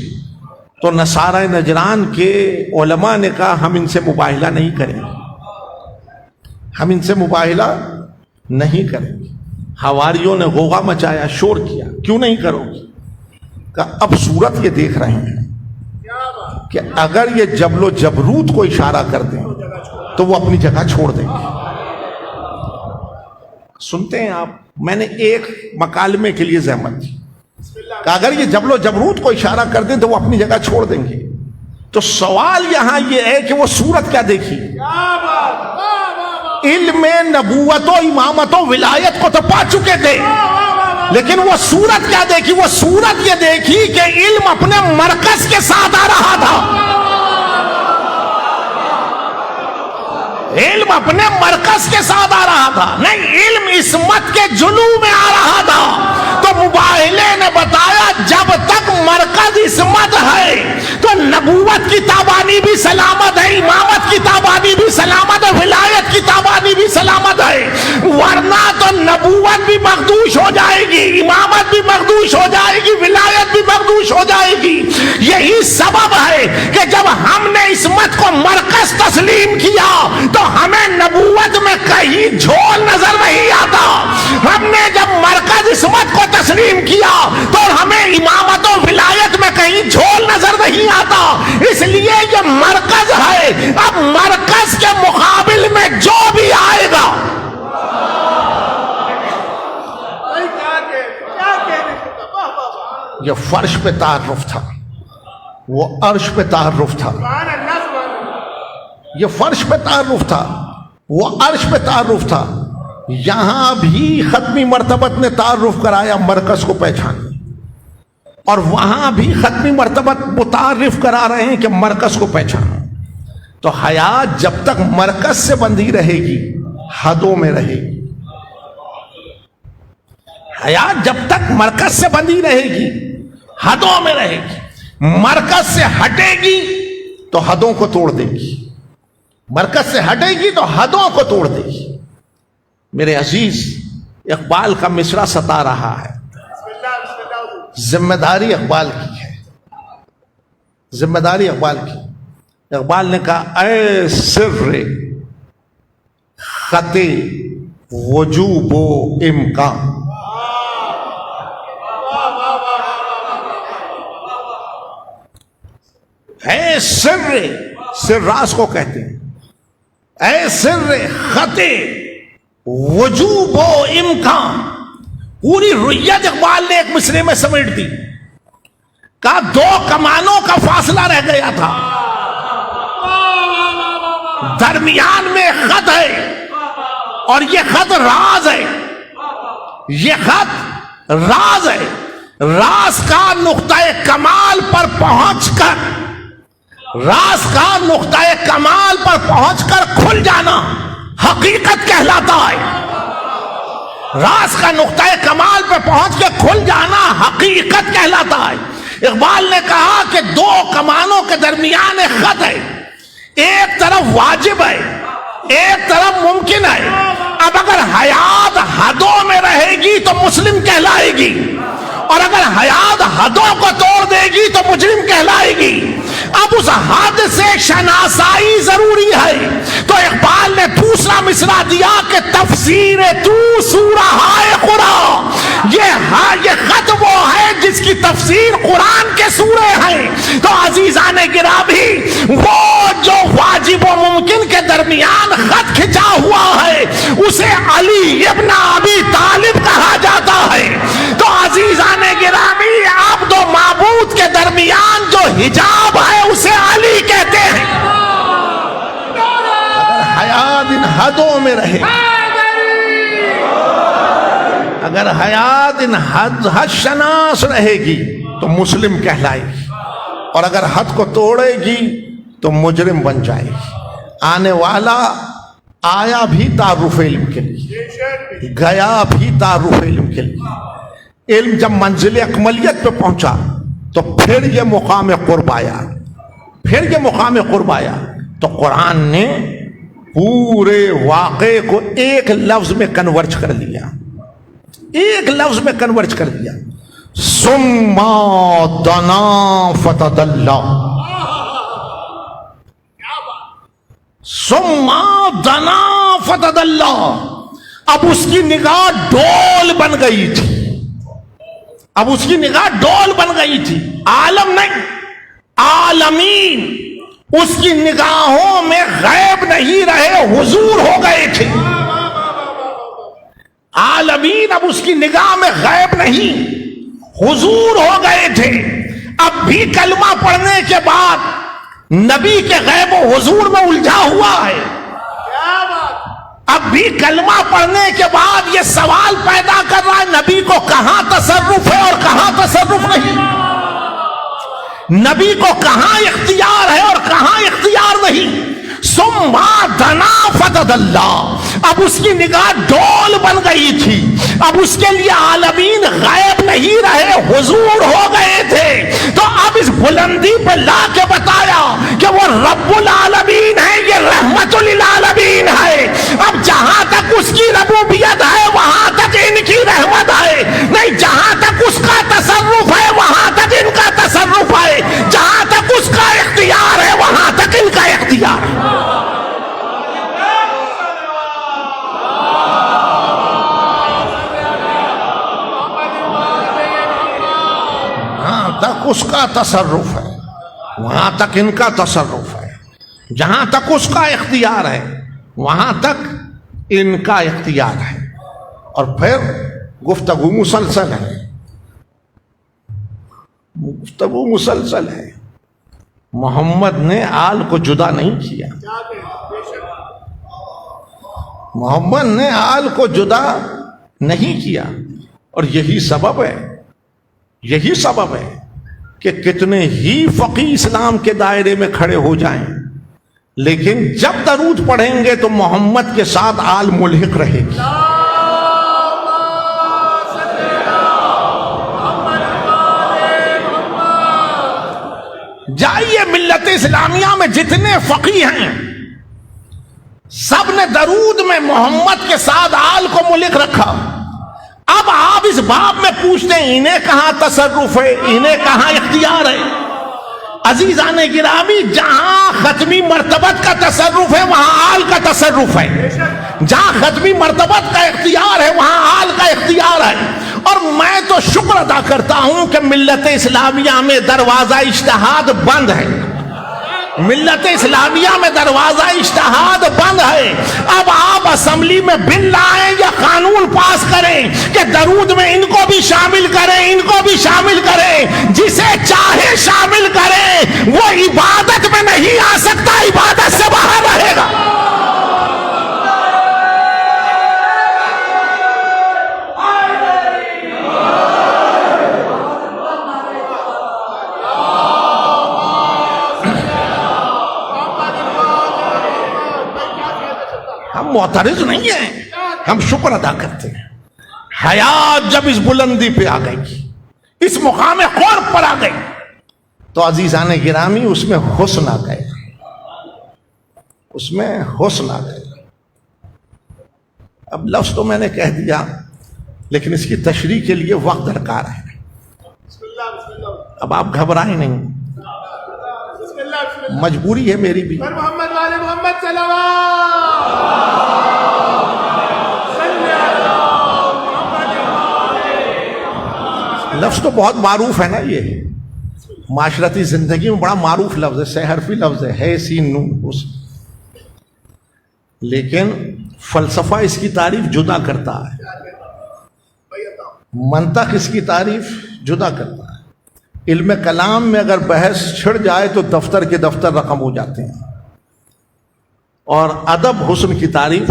تو نصارہ نجران کے علماء نے کہا ہم ان سے مباہلہ نہیں کریں گے، ہم ان سے مباہلہ نہیں کریں گے. حواریوں نے غوغا مچایا، شور کیا، کیوں نہیں کرو گے؟ کہا اب صورت یہ دیکھ رہے ہیں کہ اگر یہ جبل و جبروت کو اشارہ کر دیں تو وہ اپنی جگہ چھوڑ دیں گے. سنتے ہیں آپ، میں نے ایک مکالمے کے لیے زحمت دی کہ اگر یہ جبل و جبروت کو اشارہ کر دیں تو وہ اپنی جگہ چھوڑ دیں گے. تو سوال یہاں یہ ہے کہ وہ صورت کیا دیکھی؟ علم نبوت و امامت و ولایت کو تو پا چکے تھے، لیکن وہ صورت کیا دیکھی؟ وہ صورت یہ دیکھی کہ علم اپنے مرکز کے ساتھ آ رہا تھا، علم اپنے مرکز کے ساتھ آ رہا تھا، نہیں علم عصمت کے جلو میں آ رہا تھا. تو مباہلے نے بتایا جب تک مرکز عصمت ہے تو نبوت کی تابانی بھی سلامت ہے، امامت کی تابانی بھی سلامت ہے، ولایت کی تابانی بھی سلامت ہے. ورنہ تو نبوت بھی مخدوش ہو جائے گی، امامت بھی مخدوش ہو جائے گی، ولایت بھی مخدوش ہو جائے گی. یہی سبب ہے کہ جب ہم نے عصمت کو مرکز تسلیم کیا تو ہمیں نبوت میں کہیں جھول نظر نہیں آتا. ہم نے جب مرکز عصمت کو تسلیم کیا تو ہمیں امامت و ولایت میں کہیں جھول نظر نہیں آتا. اس لیے یہ مرکز ہے، اب مرکز کے مقابل میں جو بھی آئے گا یہ فرش پہ تعارف تھا، وہ عرش پہ تعارف تھا، یہ فرش پہ تعارف تھا، وہ عرش پہ تعارف تھا. یہاں بھی ختمی مرتبت نے تعارف کرایا مرکز کو پہچانے، اور وہاں بھی ختمی مرتبت متعارف کرا رہے ہیں کہ مرکز کو پہچانو. تو حیات جب تک مرکز سے بندھی رہے گی حدوں میں رہے گی، حیات جب تک مرکز سے بندھی رہے گی حدوں میں رہے گی. مرکز سے ہٹے گی تو حدوں کو توڑ دے گی، مرکز سے ہٹے گی تو حدوں کو توڑ دے گی. میرے عزیز، اقبال کا مصرع ستا رہا ہے، ذمہ داری اقبال کی ہے، ذمہ داری اقبال کی. اقبال نے کہا اے سر خط وجوب و امکان، اے سر راز کو کہتے ہیں، اے سر خط وجوب و امکان. پوری رویت اقبال نے ایک مصرے میں سمیٹ دی. کہا دو کمانوں کا فاصلہ رہ گیا تھا، درمیان میں خط ہے اور یہ خط راز ہے، یہ خط راز ہے. راز کا نقطہ کمال پر پہنچ کر، راز کا نقطہ کمال پر پہنچ کر کھل جانا حقیقت کہلاتا ہے. راز کا نقطہ کمال پر پہنچ کے کھل جانا حقیقت کہلاتا ہے. اقبال نے کہا کہ دو کمانوں کے درمیان ایک خط ہے، ایک طرف واجب ہے، ایک طرف ممکن ہے. اب اگر حیات حدوں میں رہے گی تو مسلم کہلائے گی، اور اگر حیات حدوں کو توڑ دے گی تو مجرم کہلائے گی. اب اس حد سے شناسائی ضروری ہے. تو اقبال نے دوسرا مصرع دیا کہ تفسیر تو سورہ ہائے قرآن، یہ خط وہ ہے جس کی تفسیر قرآن کے سورے ہیں. تو عزیزان گرامی، وہ جو واجب و ممکن کے درمیان خط کھچا ہوا ہے اسے علی ابن ابی طالب کہا جاتا ہے. تو عزیزان گرامی، عبد و معبود کے درمیان جو حجاب ہے اسے علی کہتے ہیں. اگر حیات ان حدوں میں رہے، اگر حیات ان حد شناس رہے گی تو مسلم کہلائے گی، اور اگر حد کو توڑے گی تو مجرم بن جائے گی. آنے والا آیا بھی تعارف علم کے لیے، گیا بھی تعارف علم کے لیے. علم جب منزل اکملیت پہ پہنچا تو پھر یہ مقام قرب آیا، پھر یہ مقام قرب آیا تو قرآن نے پورے واقعے کو ایک لفظ میں کنورٹ کر لیا، ایک لفظ میں کنورٹ کر دیا، ثم دنا فتدلی، ثم دنا فتدلی۔ اب اس کی نگاہ ڈول بن گئی تھی، اب اس کی نگاہ ڈول بن گئی تھی، عالم نہیں، عالمین اس کی نگاہوں میں غیب نہیں رہے، حضور ہو گئے تھے۔ عالمین اب اس کی نگاہ میں غیب نہیں، حضور ہو گئے تھے۔ اب بھی کلمہ پڑھنے کے بعد نبی کے غیب و حضور میں الجھا ہوا ہے۔ اب بھی کلمہ پڑھنے کے بعد یہ سوال پیدا کر رہا ہے نبی کو کہاں تصرف ہے اور کہاں تصرف نہیں، نبی کو کہاں اختیار ہے اور کہاں اختیار نہیں۔ ثم دنا فتدلی، اب اس کی نگاہ ڈول بن گئی تھی، اب اس کے لیے عالمین غیب نہیں رہے، حضور ہو گئے تھے۔ تو اب اس بلندی پہ لا کے بتایا کہ وہ رب العالمین ہے، یہ رحمت للعالمین ہے۔ اب جہاں تک اس کی ربوبیت ہے وہاں تک ان کی رحمت ہے، نہیں جہاں تک اس کا تصرف ہے وہاں تک ان کا تصرف ہے، جہاں تک اس کا اختیار ہے وہاں تک ان کا اختیار ہے۔ تک اس کا تصرف ہے وہاں تک ان کا تصرف ہے، جہاں تک اس کا اختیار ہے وہاں تک ان کا اختیار ہے۔ اور پھر گفتگو مسلسل ہے، گفتگو مسلسل ہے۔ محمد نے آل کو جدا نہیں کیا، محمد نے آل کو جدا نہیں کیا، اور یہی سبب ہے، یہی سبب ہے کہ کتنے ہی فقیہ اسلام کے دائرے میں کھڑے ہو جائیں لیکن جب درود پڑھیں گے تو محمد کے ساتھ آل ملحق رہے گی۔ جائیے ملت اسلامیہ میں جتنے فقیہ ہیں سب نے درود میں محمد کے ساتھ آل کو ملحق رکھا۔ اب آپ اس باب میں پوچھتے ہیں انہیں کہاں تصرف ہے، انہیں کہاں اختیار ہے؟ عزیزان گرامی، جہاں ختمی مرتبت کا تصرف ہے وہاں آل کا تصرف ہے، جہاں ختمی مرتبت کا اختیار ہے وہاں آل کا اختیار ہے۔ اور میں تو شکر ادا کرتا ہوں کہ ملت اسلامیہ میں دروازہ اجتہاد بند ہے، ملت اسلامیہ میں دروازہ اجتہاد بند ہے۔ اب آپ اسمبلی میں بل لائیں یا قانون پاس کریں کہ درود میں ان کو بھی شامل کریں، ان کو بھی شامل کریں، جسے چاہے شامل کریں، وہ عبادت میں نہیں آ سکتا، عبادت سے باہر رہے گا۔ ہم معترض نہیں ہیں، ہم شکر ادا کرتے ہیں۔ حیات جب اس بلندی پہ آ گئی، اس مقام قرب پر آ گئی تو عزیزان گرامی اس میں حسن آ گئے، اس میں حسن آ گئے۔ اب لفظ تو میں نے کہہ دیا لیکن اس کی تشریح کے لیے وقت درکار ہے۔ اب آپ گھبرائیں نہیں، مجبوری ہے میری بھی۔ محمد والے محمد لفظ تو بہت معروف ہے نا، یہ معاشرتی زندگی میں بڑا معروف لفظ ہے، سہ حرفی لفظ ہے سین نون اس، لیکن فلسفہ اس کی تعریف جدا کرتا ہے، منطق اس کی تعریف جدا کرتا ہے۔ علم کلام میں اگر بحث چھڑ جائے تو دفتر کے دفتر رقم ہو جاتے ہیں، اور ادب حسن کی تعریف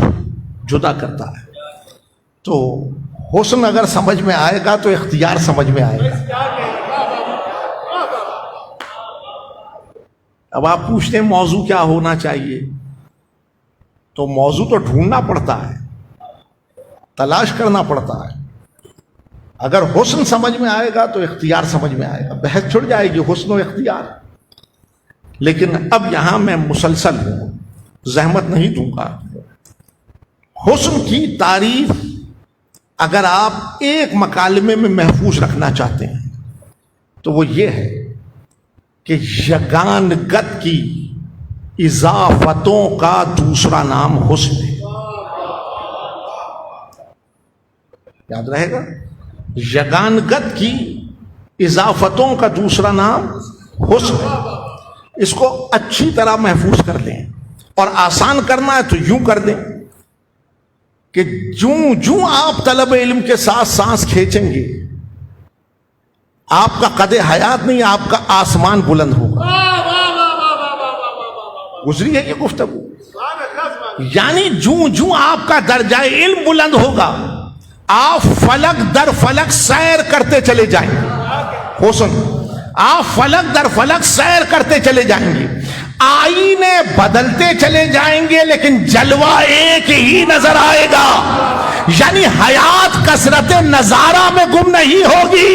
جدا کرتا ہے۔ تو حسن اگر سمجھ میں آئے گا تو اختیار سمجھ میں آئے گا۔ اب آپ پوچھتے ہیں موضوع کیا ہونا چاہیے، تو موضوع تو ڈھونڈنا پڑتا ہے، تلاش کرنا پڑتا ہے۔ اگر حسن سمجھ میں آئے گا تو اختیار سمجھ میں آئے گا، بحث چھڑ جائے گی حسن و اختیار۔ لیکن اب یہاں میں مسلسل ہوں، زحمت نہیں دوں گا۔ حسن کی تعریف اگر آپ ایک مکالمے میں محفوظ رکھنا چاہتے ہیں تو وہ یہ ہے کہ یگانگت کی اضافتوں کا دوسرا نام حسن ہے۔ یاد رہے گا، یگانگت کی اضافتوں کا دوسرا نام حسن ہے۔ اس کو اچھی طرح محفوظ کر لیں، اور آسان کرنا ہے تو یوں کر دیں کہ جوں آپ طلب علم کے ساتھ سانس کھینچیں گے، آپ کا قد حیات نہیں، آپ کا آسمان بلند ہوگا۔ گزری ہے یہ گفتگو، یعنی جوں آپ کا درجہ علم بلند ہوگا، آپ فلک در فلک سیر کرتے چلے جائیں گے۔ حسن، آپ فلک در فلک سیر کرتے چلے جائیں گے، آئینے بدلتے چلے جائیں گے، لیکن جلوہ ایک ہی نظر آئے گا۔ یعنی حیات کثرت نظارہ میں گم نہیں ہوگی،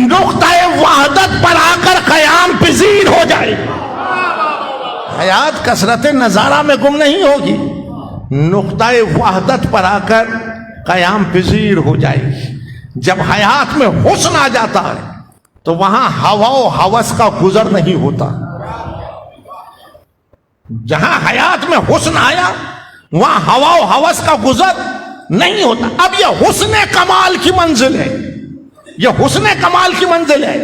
نقطہ وحدت پر آ کر قیام پذیر ہو جائے گی۔ حیات کثرت نظارہ میں گم نہیں ہوگی، نقطہ وحدت پر آ کر قیام پذیر ہو جائے گی۔ جب حیات میں حسن آ جاتا ہے تو وہاں ہوا و ہوس کا گزر نہیں ہوتا۔ جہاں حیات میں حسن آیا وہاں ہوا و ہوس کا گزر نہیں ہوتا۔ اب یہ حسن کمال کی منزل ہے، یہ حسن کمال کی منزل ہے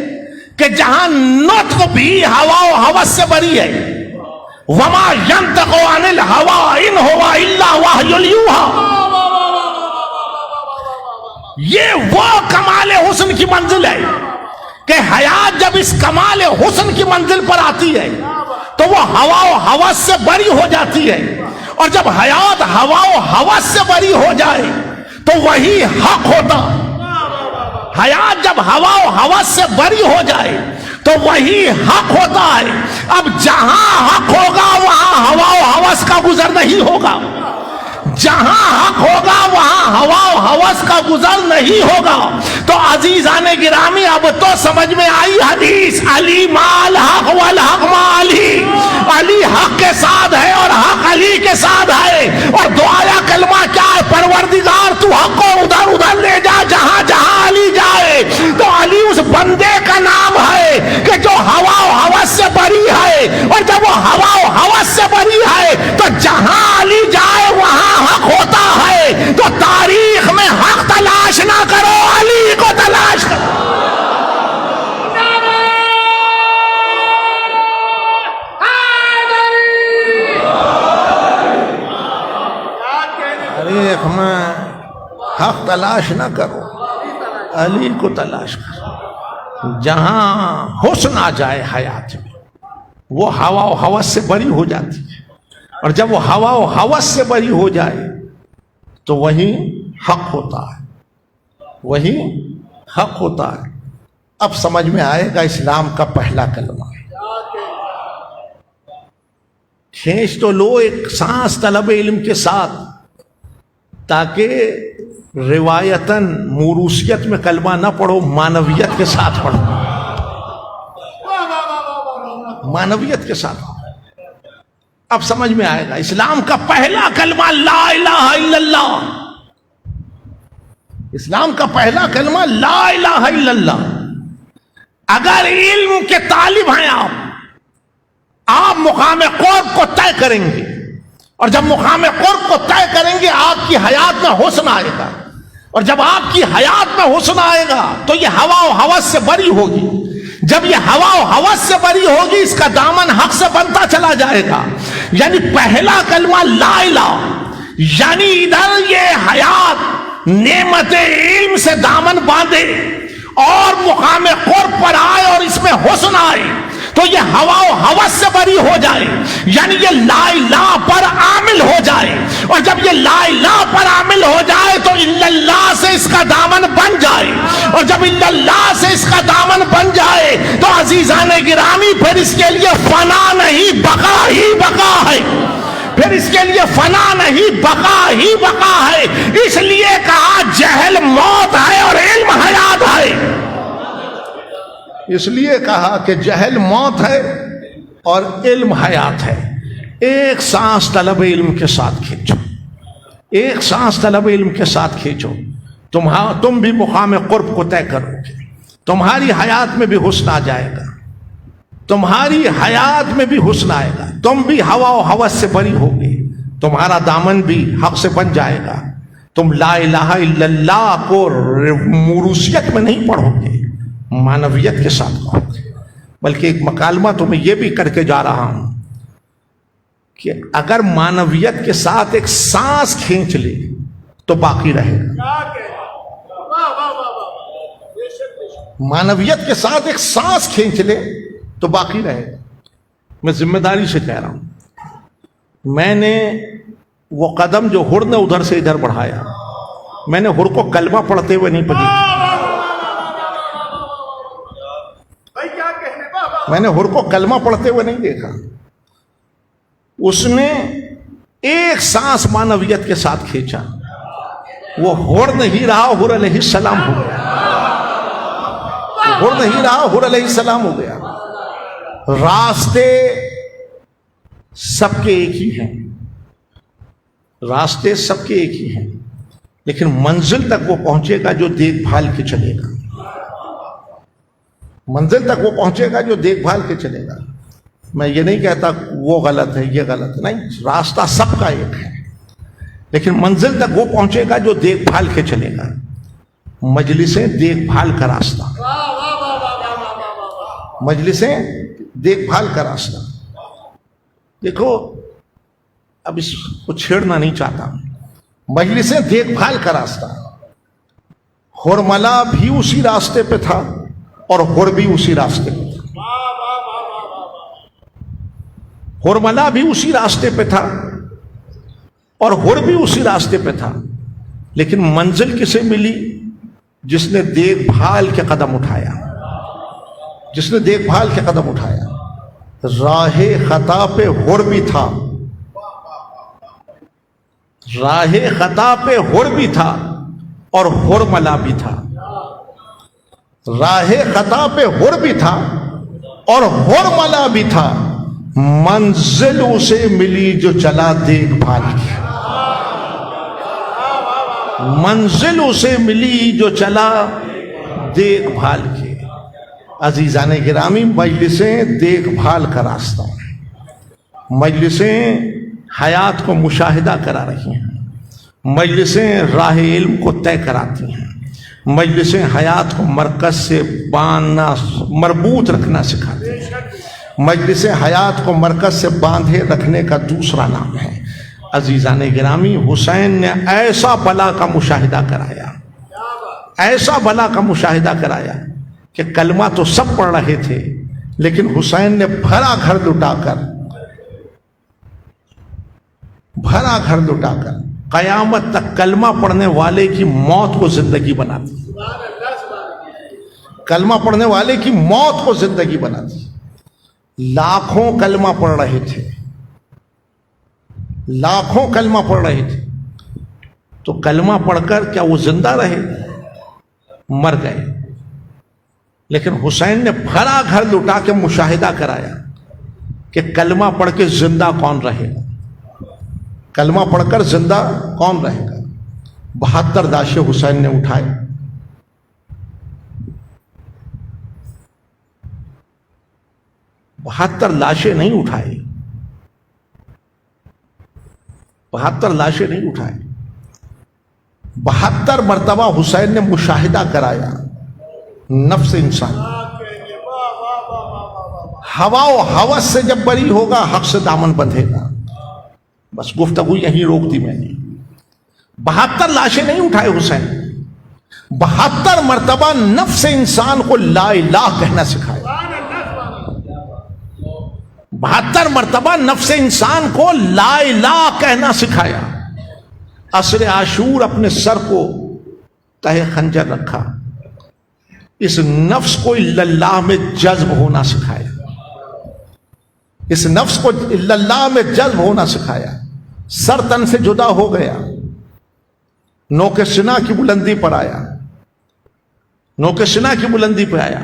کہ جہاں نطق بھی ہوا و ہوس سے بری ہے۔ وما ينطق عن الهوى ان هو الا وحی یوحی، یہ وہ کمال حسن کی منزل ہے کہ حیات جب اس کمال حسن کی منزل پر آتی ہے تو وہ ہوا و ہوس سے بری ہو جاتی ہے، اور جب حیات ہوا و ہوس سے بری ہو جائے تو وہی حق ہوتا۔ حیات جب ہوا و ہوس سے بری ہو جائے تو وہی حق ہوتا ہے۔ اب جہاں حق ہوگا وہاں ہوا و ہوس کا گزر نہیں ہوگا، جہاں حق ہوگا وہاں ہوا و ہوس کا گزر نہیں ہوگا۔ تو عزیزان گرامی، اب تو سمجھ میں آئی حدیث، علی مال حق والحق مالی، علی حق کے ساتھ ہے اور حق علی کے ساتھ ہے۔ اور دعایا کلمہ کیا ہے؟ پروردگار تو حق کو ادھر ادھر لے جا جہاں جہاں علی جائے۔ تو علی اس بندے کا نام ہے کہ جو ہوا و ہوس سے بری ہے، اور جب وہ ہوا و ہوس سے بری ہے تو جہاں علی جائے وہاں حق ہوتا ہے۔ تو تاریخ میں حق تلاش نہ کرو، علی کو تلاش کرو۔ تاریخ میں حق تلاش نہ کرو، علی کو تلاش کرو۔ جہاں حسن آ جائے حیات میں وہ ہوا و ہوس سے بری ہو جاتی ہے، اور جب وہ ہوا و ہوس سے بری ہو جائے تو وہی حق ہوتا ہے، وہی حق ہوتا ہے۔ اب سمجھ میں آئے گا اسلام کا پہلا کلمہ ہے۔ کھینچ تو لو ایک سانس طلب علم کے ساتھ، تاکہ روایتاً موروثیت میں کلمہ نہ پڑھو، معنویت کے ساتھ پڑھو، معنویت کے ساتھ۔ اب سمجھ میں آئے گا اسلام کا پہلا کلمہ لا الہ الا اللہ، اسلام کا پہلا کلمہ لا الہ الا اللہ۔ اگر علم کے طالب ہیں آپ مقام قرب کو طے کریں گے، اور جب مقام قرب کو طے کریں گے آپ کی حیات میں حسن آئے گا، اور جب آپ کی حیات میں حسن آئے گا تو یہ ہوا و ہوس سے بری ہوگی۔ جب یہ ہوا و ہوس سے بری ہوگی اس کا دامن حق سے بنتا چلا جائے گا۔ یعنی پہلا کلمہ لا الہ، یعنی ادھر یہ حیات نعمت علم سے دامن باندھے اور مقام قرب پر آئے اور اس میں حسن آئے تو یہ ہوا و ہوس سے بری ہو جائے، یعنی یہ لا الہ پر عامل ہو جائے، اور جب یہ لا الہ پر عامل ہو جائے تو الا اللہ سے اس کا دامن بن جائے، اور جب الا اللہ سے اس کا دامن بن جائے تو عزیزان گرامی پھر اس کے لیے فنا نہیں بقا ہی بقا ہے۔ پھر اس کے لیے فنا نہیں بقا ہی بقا ہے. اس لیے کہا جہل موت ہے اور علم حیات ہے. اس لیے کہا کہ جہل موت ہے اور علم حیات ہے. ایک سانس طلب علم کے ساتھ کھینچو, ایک سانس طلب علم کے ساتھ کھینچو, تم بھی مقام قرب کو طے کرو گے. تمہاری حیات میں بھی حسن آ جائے گا, تمہاری حیات میں بھی حسن آئے گا. تم بھی ہوا و ہوس سے بری ہوگے, تمہارا دامن بھی حق سے بن جائے گا. تم لا الہ الا اللہ کو موروثیت میں نہیں پڑھو گے, معنویت کے ساتھ پڑھو گے. بلکہ ایک مکالمہ تمہیں یہ بھی کر کے جا رہا ہوں کہ اگر معنویت کے ساتھ ایک سانس کھینچ لے تو باقی رہے گا. معنویت کے ساتھ ایک سانس کھینچ لے تو باقی رہے گا. میں ذمہ داری سے کہہ رہا ہوں, میں نے وہ قدم جو ہر نے ادھر سے ادھر بڑھایا, میں نے ہر کو کلمہ پڑھتے ہوئے نہیں پڑھی. میں نے ہر کو کلمہ پڑھتے ہوئے نہیں دیکھا. اس نے ایک سانس معنویت کے ساتھ کھینچا, وہ ہر نہیں رہا, ہر علیہ السلام ہو گیا. ہر نہیں رہا, ہر علیہ السلام ہو گیا. راستے سب کے ایک ہی ہیں, راستے سب کے ایک ہی ہیں, لیکن منزل تک وہ پہنچے گا جو دیکھ بھال کے چلے گا. منزل تک وہ پہنچے گا جو دیکھ بھال کے چلے گا. میں یہ نہیں کہتا وہ غلط ہے یہ غلط ہے, نہیں, راستہ سب کا ایک ہے, لیکن منزل تک وہ پہنچے گا جو دیکھ بھال کے چلے گا. مجلسیں دیکھ بھال کا راستہ, مجلسیں دیکھ بھال کا راستہ. دیکھو اب اس کو چھیڑنا نہیں چاہتا. مجلسیں دیکھ بھال کا راستہ. ہرملا بھی اسی راستے پہ تھا اور ہر بھی اسی راستے پہ تھا. ہرملا بھی اسی راستے پہ تھا اور ہر بھی اسی راستے پہ تھا, لیکن منزل کسے ملی؟ جس نے دیکھ بھال کے قدم اٹھایا, جس نے دیکھ بھال کے قدم اٹھایا. راہ خطا پہ ہر بھی تھا, راہ خطا پہ ہر بھی تھا اور ہرملا بھی تھا. راہ خطا پہ ہر بھی تھا اور ہرملا بھی تھا. منزل اسے ملی جو چلا دیکھ بھال کی, منزل اسے ملی جو چلا دیکھ بھال کی. عزیزان گرامی, مجلسیں دیکھ بھال کا راستہ, مجلسیں حیات کو مشاہدہ کرا رہی ہیں, مجلسیں راہ علم کو طے کراتی ہیں, مجلسیں حیات کو مرکز سے باندھنا مربوط رکھنا سکھاتی ہیں. مجلس حیات کو مرکز سے باندھے رکھنے کا دوسرا نام ہے. عزیزان گرامی, حسین نے ایسا بلا کا مشاہدہ کرایا, ایسا بلا کا مشاہدہ کرایا کہ کلمہ تو سب پڑھ رہے تھے, لیکن حسین نے بھرا گھر لٹا کر قیامت تک کلمہ پڑھنے والے کی موت کو زندگی بنا دی. کلمہ پڑھنے والے کی موت کو زندگی بنا دی. لاکھوں کلمہ پڑھ رہے تھے, لاکھوں کلمہ پڑھ رہے تھے, تو کلمہ پڑھ کر کیا وہ زندہ رہے؟ مر گئے. لیکن حسین نے بھرا گھر لٹا کے مشاہدہ کرایا کہ کلمہ پڑھ کے زندہ کون رہے گا, کلمہ پڑھ کر زندہ کون رہے گا. 72 لاشیں حسین نے اٹھائے, 72 لاشیں نہیں اٹھائے, 72 لاشیں نہیں اٹھائے. 72 مرتبہ حسین نے مشاہدہ کرایا نفس انسان. ہوا و ہوس سے جب بری ہوگا حق سے دامن بندھے گا. بس گفتگو یہیں روک دی میں نے. 72 لاشیں نہیں اٹھائے حسین, 72 مرتبہ نفس انسان کو لا الہ کہنا سکھایا. 72 مرتبہ نفس انسان کو لا الہ کہنا سکھایا. عصر عاشور اپنے سر کو تہ خنجر رکھا, اس نفس کو الا اللہ میں جذب ہونا سکھایا, اس نفس کو الا اللہ میں جذب ہونا سکھایا. سر تن سے جدا ہو گیا، نوک سنا کی بلندی پر آیا، نوک سنا کی بلندی پہ آیا.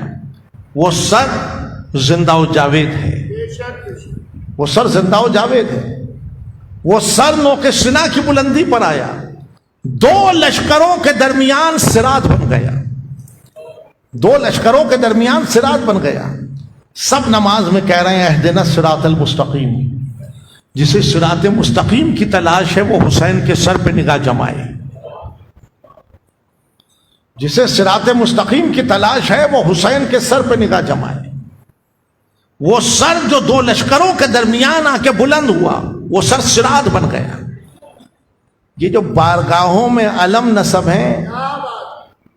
وہ سر زندہ و جاوید ہے، وہ سر زندہ و جاوید ہے. وہ سر نوک سنا کی بلندی پر آیا، دو لشکروں کے درمیان صراط بن گیا، دو لشکروں کے درمیان صراط بن گیا. سب نماز میں کہہ رہے ہیں اہدنا الصراط المستقیم. جسے صراط مستقیم کی تلاش ہے وہ حسین کے سر پہ نگاہ جمائے. جسے صراط مستقیم کی تلاش ہے وہ حسین کے سر پہ نگاہ جمائے. وہ سر جو دو لشکروں کے درمیان آ کے بلند ہوا وہ سر صراط بن گیا. یہ جو بارگاہوں میں علم نصب ہیں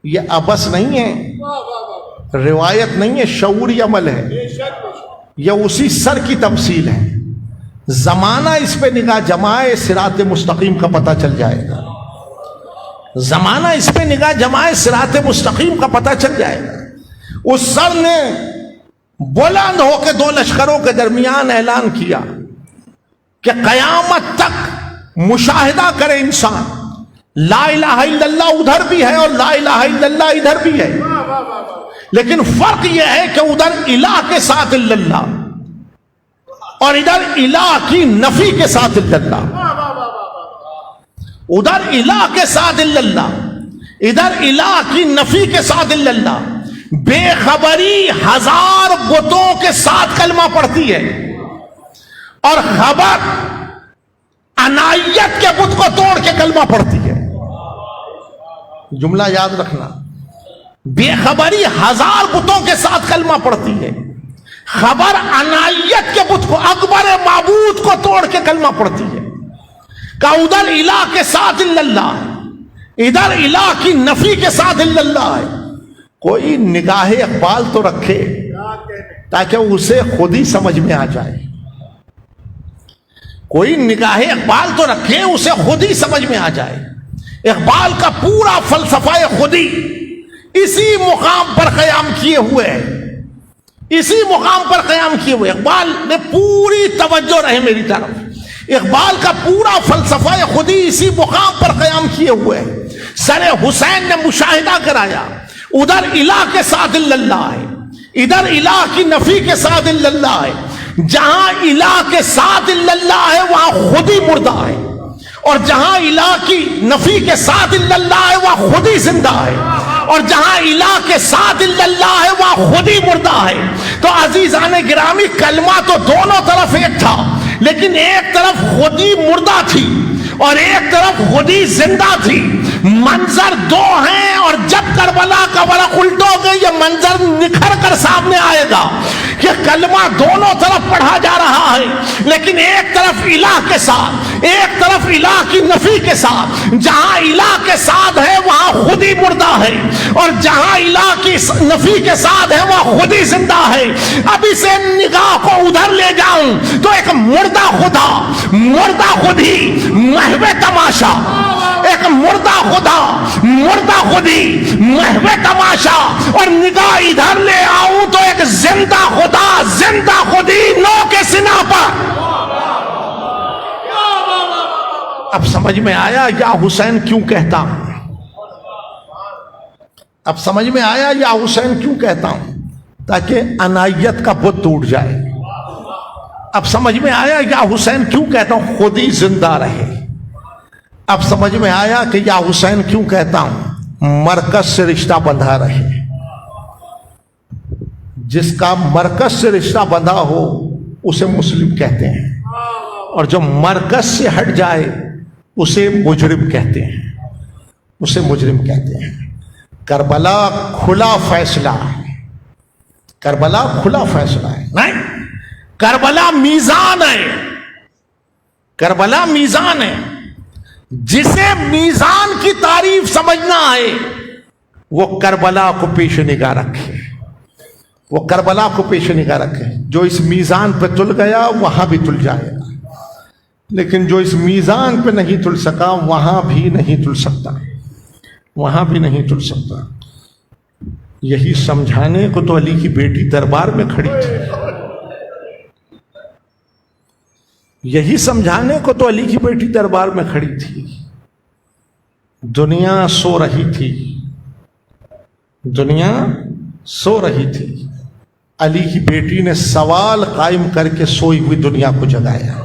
یہ ابس نہیں ہے، روایت نہیں ہے، شعوری عمل ہے. یہ اسی سر کی تمثیل ہے. زمانہ اس پہ نگاہ جمائے صراط مستقیم کا پتہ چل جائے گا. زمانہ اس پہ نگاہ جمائے صراط مستقیم کا پتہ چل جائے گا. اس سر نے بلند ہو کے دو لشکروں کے درمیان اعلان کیا کہ قیامت تک مشاہدہ کرے انسان، لا الہ الا اللہ ادھر بھی ہے اور لا الہ الا اللہ ادھر بھی ہے، لیکن فرق یہ ہے کہ ادھر الہ کے ساتھ الا اللہ اور ادھر الہ کی نفی کے ساتھ الا اللہ. ادھر الہ کے ساتھ الا اللہ، ادھر الہ کی نفی کے ساتھ الا اللہ. بے خبری ہزار بتوں کے ساتھ کلمہ پڑھتی ہے اور خبر عنایت کے بت کو توڑ کے کلمہ پڑھتی ہے. جملہ یاد رکھنا، بے خبری ہزار بتوں کے ساتھ کلمہ پڑھتی ہے، خبر عنایت کے بت کو، اکبر معبود کو توڑ کے کلمہ پڑھتی ہے. کہ ادھر الہ کے ساتھ الا اللہ ہے، ادھر الہ کی نفی کے ساتھ الا اللہ ہے. کوئی نگاہ اقبال تو رکھے تاکہ اسے خود ہی سمجھ میں آ جائے. کوئی نگاہ اقبال تو رکھے اسے خود ہی سمجھ میں آ جائے. اقبال کا پورا فلسفہ خودی اسی مقام پر قیام کیے ہوئے ہے، اسی مقام پر قیام کیے ہوئے. اقبال نے پوری توجہ رہے میری طرف، اقبال کا پورا فلسفہ خودی اسی مقام پر قیام کیے ہوئے ہے. سر حسین نے مشاہدہ کرایا ادھر الہ کے ساتھ الا اللہ ہے، ادھر الہ کی نفی کے ساتھ الا اللہ ہے. جہاں الہ کے ساتھ الا اللہ ہے وہاں خود ہی مردہ ہے، اور جہاں الہ کی نفی کے ساتھ الا اللہ ہے وہاں خود ہی زندہ ہے، اور جہاں الہ کے ساتھ الا اللہ ہے وہاں خود ہی مردہ ہے. تو عزیزان گرامی کلمہ تو دونوں طرف ایک تھا، لیکن ایک طرف خود ہی مردہ تھی اور ایک طرف خود ہی زندہ تھی. منظر دو ہیں اور جب کربلا کا ورق الٹو گے یہ منظر نکھر کر سامنے آئے گا کہ کلمہ دونوں طرف پڑھا جا رہا ہے، لیکن ایک طرف الہ کے ساتھ، ایک طرف الہ کی نفی کے ساتھ. جہاں الہ کے ساتھ ہے وہاں خود ہی مردہ ہے، اور جہاں الہ کی نفی کے ساتھ ہے وہاں خود ہی زندہ ہے. اب اسے نگاہ کو ادھر لے جاؤں تو ایک مردہ خدا، مردہ خود ہی، محو تماشا. ایک مردہ خدا، مردہ خودی، محو تماشا. اور نگاہ ادھر لے آؤں تو ایک زندہ خدا، زندہ خودی نو کے سنا پر. اب سمجھ میں آیا یا حسین کیوں کہتا ہوں، اب سمجھ میں آیا یا حسین کیوں کہتا ہوں، تاکہ عنایت کا بت ٹوٹ جائے. اب سمجھ میں آیا یا حسین کیوں کہتا ہوں خود ہی زندہ رہے. اب سمجھ میں آیا کہ یا حسین کیوں کہتا ہوں مرکز سے رشتہ بندھا رہے. جس کا مرکز سے رشتہ بندھا ہو اسے مسلم کہتے ہیں، اور جو مرکز سے ہٹ جائے اسے مجرم کہتے ہیں، اسے مجرم کہتے ہیں. کربلا کھلا فیصلہ ہے، کربلا کھلا فیصلہ ہے. نہیں، کربلا میزان ہے، کربلا میزان ہے. جسے میزان کی تعریف سمجھنا ہے وہ کربلا کو پیش نگاہ رکھے، وہ کربلا کو پیش نگاہ رکھے. جو اس میزان پہ تل گیا وہاں بھی تل جائے گا، لیکن جو اس میزان پہ نہیں تل سکا وہاں بھی نہیں تل سکتا، وہاں بھی نہیں تل سکتا. یہی سمجھانے کو تو علی کی بیٹی دربار میں کھڑی تھی. یہی سمجھانے کو تو علی کی بیٹی دربار میں کھڑی تھی. دنیا سو رہی تھی، دنیا سو رہی تھی. علی کی بیٹی نے سوال قائم کر کے سوئی ہوئی دنیا کو جگایا.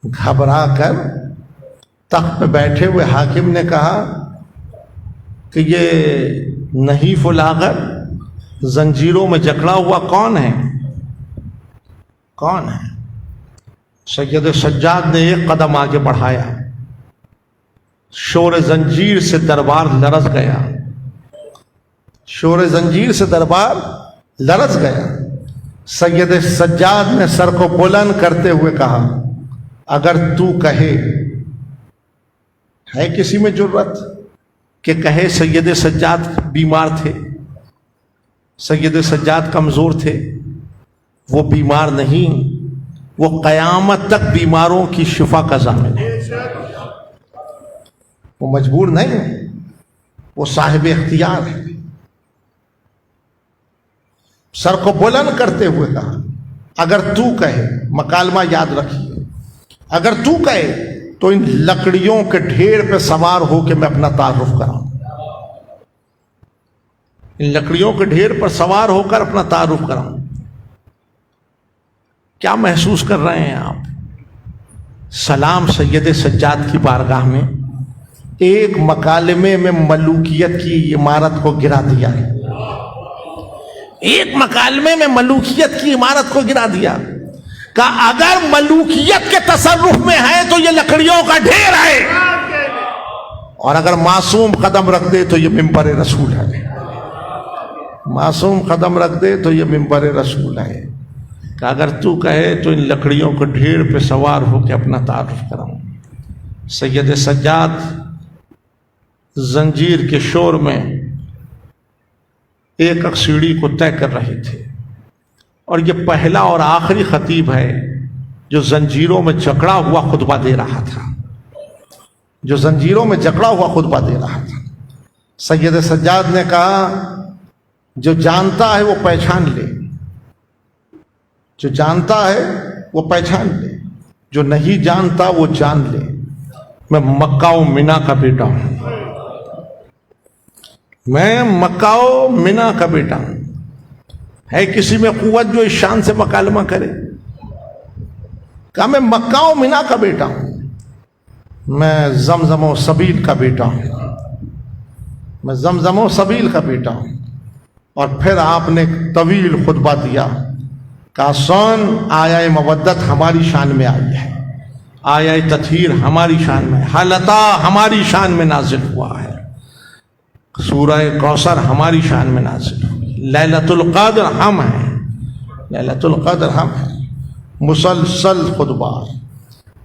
گھبرا کر تخت پہ بیٹھے ہوئے حاکم نے کہا کہ یہ نحیف الاغر زنجیروں میں جکڑا ہوا کون ہے؟ کون ہے؟ سید سجاد نے ایک قدم آگے بڑھایا. شور زنجیر سے دربار لرز گیا، شور زنجیر سے دربار لرز گیا. سید سجاد نے سر کو بلند کرتے ہوئے کہا اگر تو کہے، ہے کسی میں جرأت کہ کہے سید سجاد بیمار تھے، سید سجاد کمزور تھے؟ وہ بیمار نہیں، وہ قیامت تک بیماروں کی شفا کا ضامن ہے. وہ مجبور نہیں ہے، وہ صاحب اختیار ہے. سر کو بلند کرتے ہوئے کہا اگر تو کہے، مکالمہ یاد رکھیے، اگر تو کہے تو ان لکڑیوں کے ڈھیر پہ سوار ہو کے میں اپنا تعارف کراؤں. ان لکڑیوں کے ڈھیر پر سوار ہو کر اپنا تعارف کراؤں. کیا محسوس کر رہے ہیں آپ؟ سلام سید سجاد کی بارگاہ میں ایک مکالمے میں ملوکیت کی عمارت کو گرا دیا ہے. ایک مکالمے میں ملوکیت کی عمارت کو گرا دیا. کہا اگر ملوکیت کے تصرف میں ہے تو یہ لکڑیوں کا ڈھیر ہے، اور اگر معصوم قدم رکھ دے تو یہ منبر رسول ہے. معصوم قدم رکھ دے تو یہ منبر رسول ہے. کہ اگر تو کہے تو ان لکڑیوں کو ڈھیر پہ سوار ہو کے اپنا تعارف کراؤں. سید سجاد زنجیر کے شور میں ایک ایک سیڑھی کو طے کر رہے تھے، اور یہ پہلا اور آخری خطیب ہے جو زنجیروں میں جکڑا ہوا خطبہ دے رہا تھا، جو زنجیروں میں جکڑا ہوا خطبہ دے رہا تھا. سید سجاد نے کہا جو جانتا ہے وہ پہچان لے، جو جانتا ہے وہ پہچان لے، جو نہیں جانتا وہ جان لے. میں مکہ و منا کا بیٹا ہوں، میں مکہ و منا کا بیٹا ہوں. ہے کسی میں قوت جو اس شان سے مکالمہ کرے؟ کہا میں مکہ و منا کا بیٹا ہوں، میں زمزم و سبیل کا بیٹا ہوں، میں زمزم و سبیل کا بیٹا ہوں. اور پھر آپ نے ایک طویل خطبہ دیا. کہا سن، آیا مودت ہماری شان میں آئی ہے، آیا تطہیر ہماری شان میں، حلتا ہماری شان میں نازل ہوا ہے، سورہ کوثر ہماری شان میں نازل ہوئی، لیلۃ القدر ہم ہیں، لیلۃ القدر ہم ہیں. مسلسل خطبہ،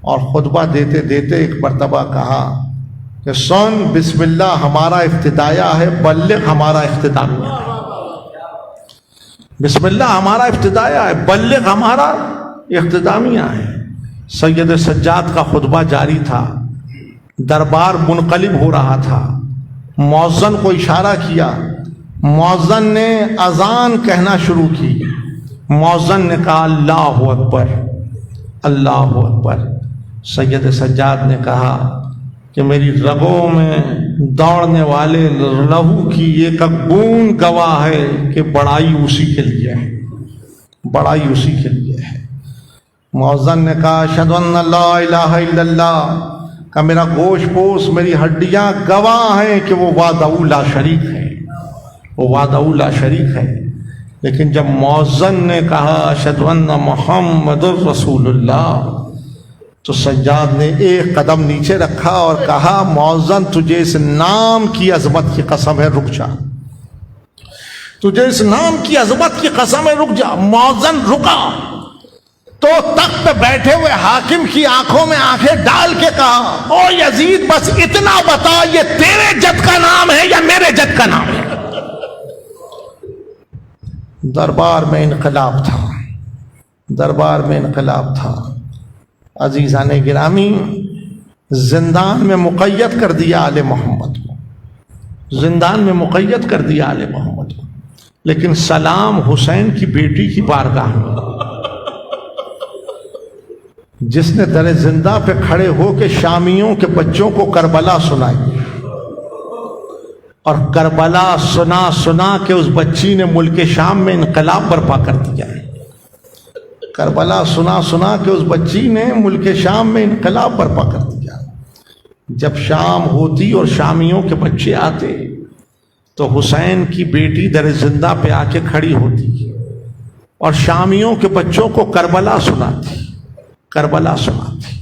اور خطبہ دیتے دیتے ایک مرتبہ کہا کہ سن، بسم اللہ ہمارا افتتاحیہ ہے، بلغ ہمارا اختتامیہ ہے. بسم اللہ ہمارا افتتاحیہ ہے، بلغ ہمارا اختتامیہ ہے. سید سجاد کا خطبہ جاری تھا، دربار منقلب ہو رہا تھا. مؤذن کو اشارہ کیا، مؤذن نے اذان کہنا شروع کی. مؤذن نے کہا اللہ اکبر، اللہ اکبر. سید سجاد نے کہا کہ میری رگوں میں دوڑنے والے لہو کی ایک بوند گواہ ہے کہ بڑائی اسی کے لیے ہے، بڑائی اسی کے لیے ہے. مؤذن نے کہا اشہد ان لا الہ الا اللہ، کہ میرا گوشت پوش، میری ہڈیاں گواہ ہیں کہ وہ وحدہ لا شریک ہے، وہ وحدہ لا شریک ہے. لیکن جب مؤذن نے کہا اشہد ان محمد رسول اللہ، تو سجاد نے ایک قدم نیچے رکھا اور کہا مؤذن تجھے اس نام کی عظمت کی قسم ہے رک جا، تجھے اس نام کی عظمت کی قسم ہے رک جا. مؤذن رکا تو تخت پہ بیٹھے ہوئے حاکم کی آنکھوں میں آنکھیں ڈال کے کہا او یزید بس اتنا بتا، یہ تیرے جد کا نام ہے یا میرے جد کا نام ہے؟ دربار میں انقلاب تھا، دربار میں انقلاب تھا. عزیزان گرامی، زندان میں مقید کر دیا آل محمد کو، زندان میں مقید کر دیا آل محمد کو. لیکن سلام حسین کی بیٹی کی بارگاہ میں، جس نے در زندہ پہ کھڑے ہو کے شامیوں کے بچوں کو کربلا سنائی، اور کربلا سنا سنا کے اس بچی نے ملک شام میں انقلاب برپا کر دیا ہے۔ کربلا سنا سنا کے اس بچی نے ملک شام میں انقلاب برپا کر دیا۔ جب شام ہوتی اور شامیوں کے بچے آتے تو حسین کی بیٹی در زندہ پہ آ کے کھڑی ہوتی اور شامیوں کے بچوں کو کربلا سناتی، کربلا سناتی۔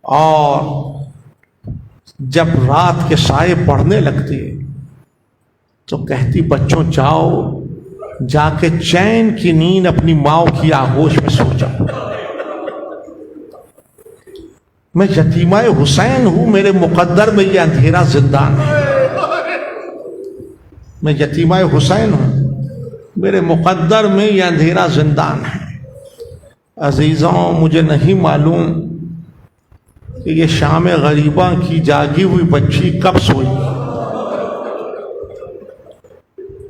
اور جب رات کے سائے پڑھنے لگتے تو کہتی بچوں جاؤ جا کے چین کی نیند اپنی ماں کی آغوش میں سو جاؤ، میں یتیمہ حسین ہوں، میرے مقدر میں یہ اندھیرا زندان ہے، میں یتیمہ حسین ہوں، میرے مقدر میں یہ اندھیرا زندان ہے۔ عزیزوں، مجھے نہیں معلوم کہ یہ شام غریبہ کی جاگی ہوئی بچی کب سوئی،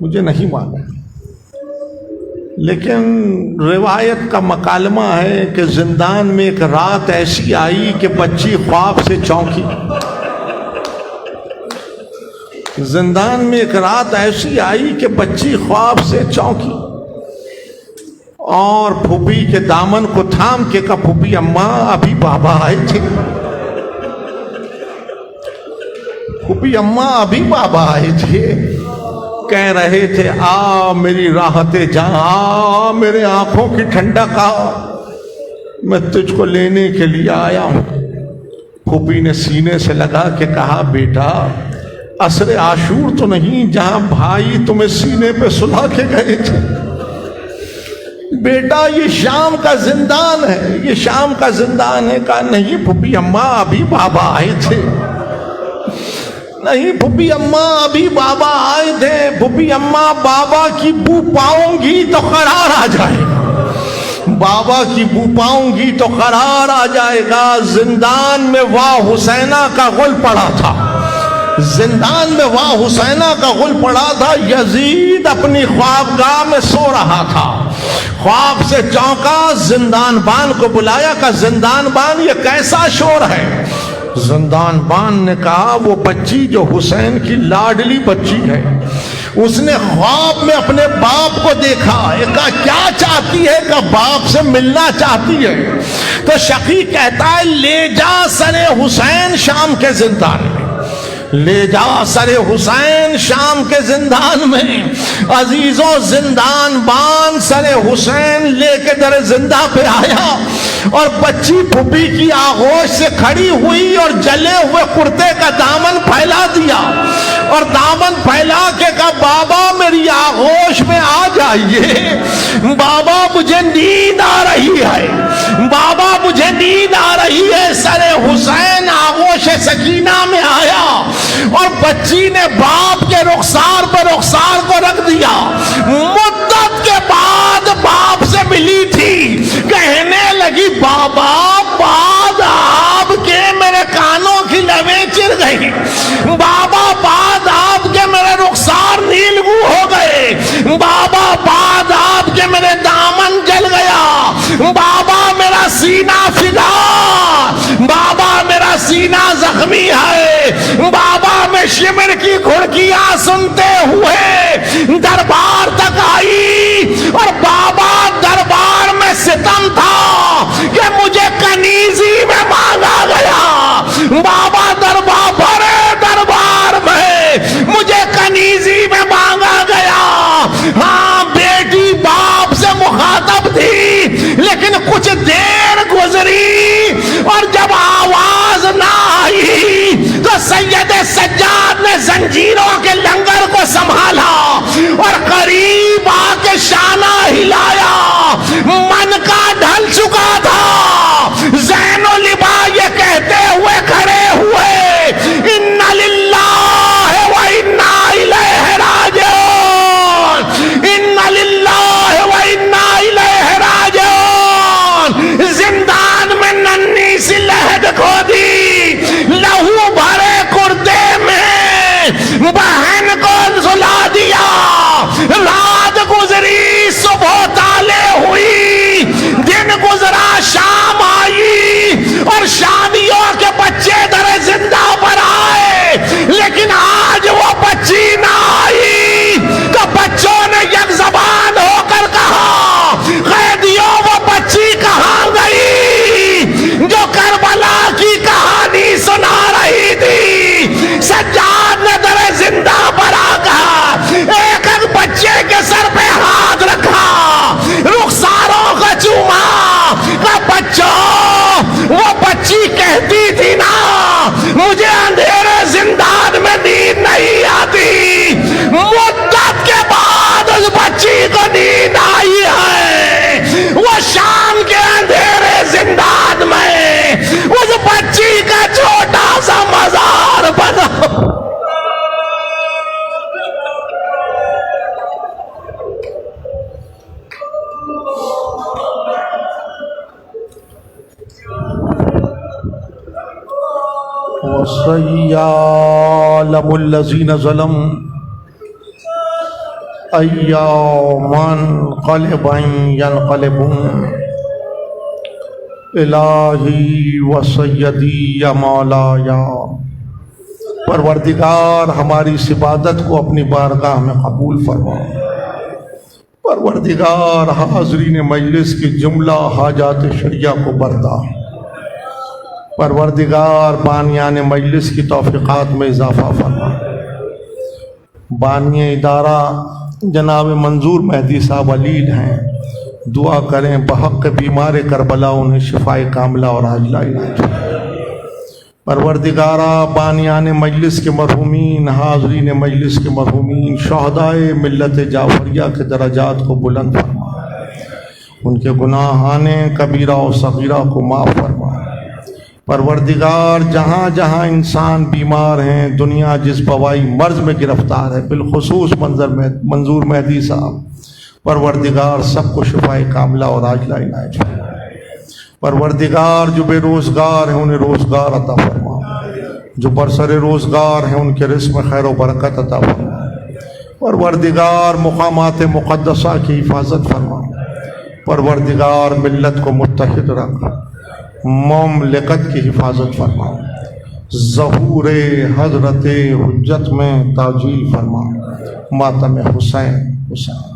مجھے نہیں معلوم، لیکن روایت کا مکالمہ ہے کہ زندان میں ایک رات ایسی آئی کہ بچی خواب سے چونکی۔ زندان میں ایک رات ایسی آئی کہ بچی خواب سے چونکی اور پھوپھی کے دامن کو تھام کے کہا پھوپھی اماں ابھی بابا آئے تھے، پھوپھی اماں ابھی بابا آئے تھے، کہہ رہے تھے آ میری راحت جہاں، آ میرے آنکھوں کی ٹھنڈک آ، میں تجھ کو لینے کے لیے آیا ہوں۔ پھوپھی نے سینے سے لگا کے کہا بیٹا عصر عاشور تو نہیں جہاں بھائی تمہیں سینے پہ سلا کے گئے تھے، بیٹا یہ شام کا زندان ہے، یہ شام کا زندان ہے۔ کہا نہیں پھوپھی اماں ابھی بابا آئے تھے، نہیں پھوپھی اماں ابھی بابا آئے تھے، پھوپھی اماں بابا کی بو پاؤں گی تو قرار آ جائے گا، بابا کی بو پاؤں گی تو قرار آ جائے گا۔ زندان میں واہ حسینہ کا غل پڑا تھا، زندان میں واہ حسینہ کا غل پڑا تھا۔ یزید اپنی خوابگاہ میں سو رہا تھا، خواب سے چونکا، زندان بان کو بلایا، کہ زندان بان یہ کیسا شور ہے؟ زندان بان نے کہا وہ بچی جو حسین کی لاڈلی بچی ہے، اس نے خواب میں اپنے باپ کو دیکھا، کہا کیا چاہتی ہے؟ کہ باپ سے ملنا چاہتی ہے۔ تو شقی کہتا ہے لے جا سر حسین شام کے زندان میں، لے جا سر حسین شام کے زندان میں۔ عزیزوں زندان بان سر حسین لے کے در زندہ پہ آیا اور بچی پھوپھی کی آغوش سے کھڑی ہوئی اور جلے ہوئے کرتے کا دامن پھیلا دیا اور دامن پھیلا کے کہا بابا میری آغوش میں آ جائیے، بابا مجھے نیند آ رہی ہے، بابا مجھے نیند آ رہی ہے۔ سر حسین آغوش سکینہ میں آیا اور بچی نے باپ کے رخسار پر رخسار کو رکھ دیا۔ مدت کے بعد باپ سے ملی تھی، کہنے لگی بابا بعد آپ کے میرے کانوں کی لبیں چر گئی، بابا بعد آپ کے میرے رخسار نیلگو ہو گئے، بابا بعد آپ کے میرے دامن جل گیا، بابا میرا سینہ فدا، بابا میرا سینہ زخمی ہے، بابا میں شمر کی گھڑکیاں سنتے ہوئے دربار تک آئی اور بابا دربار میں ستم تھا کہ مجھے کنیزی میں مانگا گیا، بابا دربار بھرے دربار میں مجھے کنیزی میں مانگا گیا۔ ہاں بیٹی باپ سے مخاطب تھی لیکن کچھ دیر گزری اور جب آواز نہ آئی تو سید سجاد نے زنجیروں کے لنگر کو سنبھالا اور قریب آ کے شانہ ہلایا، من کا ڈھل چکا تھا۔ زین و لبا یہ کہتے ہوئے کھڑے ہوئے اِنَّ لِلَّهِ وَإِنَّا إِلَيْهِ رَاجِعُونَ، اِنَّ لِلَّهِ وَإِنَّا إِلَيْهِ رَاجِعُونَ۔ زندان میں ننھی سی لہد کھو دی، لہو بھرے کرتے میں بہن کو سلا دیا، رات گزری صبح تالے ہوئی، دن گزرا شام آئی، وسيعلم الذين ظلموا أيام منقلب ينقلبون الہی و سیدی یا مولا یا پروردگار ہماری اس عبادت کو اپنی بارگاہ میں قبول فرما۔ پروردگار حاضرین مجلس کی جملہ حاجات شریعہ کو بردا۔ پروردگار بانیان مجلس کی توفیقات میں اضافہ فرما۔ بانی ادارہ جناب منظور مہدی صاحب علیل ہیں، دعا کریں بحق بیمار کربلا انہیں شفائے کاملہ اور عاجلہ علاج۔ پروردگارہ بانیان مجلس کے مرحومین، حاضرین مجلس کے مرحومین، شہدائے ملت جعفریہ کے درجات کو بلند فرما، ان کے گناہان کبیرہ و صغیرہ کو معاف فرما۔ پروردگار جہاں جہاں انسان بیمار ہیں، دنیا جس وبائی مرض میں گرفتار ہے، بالخصوص منظور مہدی صاحب، پروردگار سب کو شفائے کاملہ اور عاجلہ عنایت فرما۔ پروردگار جو بے روزگار ہیں انہیں روزگار عطا فرما، جو برسر روزگار ہیں ان کے رزق میں خیر و برکت عطا فرما۔ پروردگار مقامات مقدسہ کی حفاظت فرما۔ پروردگار ملت کو متحد رکھ، مملکت کی حفاظت فرما۔ ظہور حضرت حجت میں تعجیل فرما۔ ماتم حسین حسین۔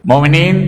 مومنین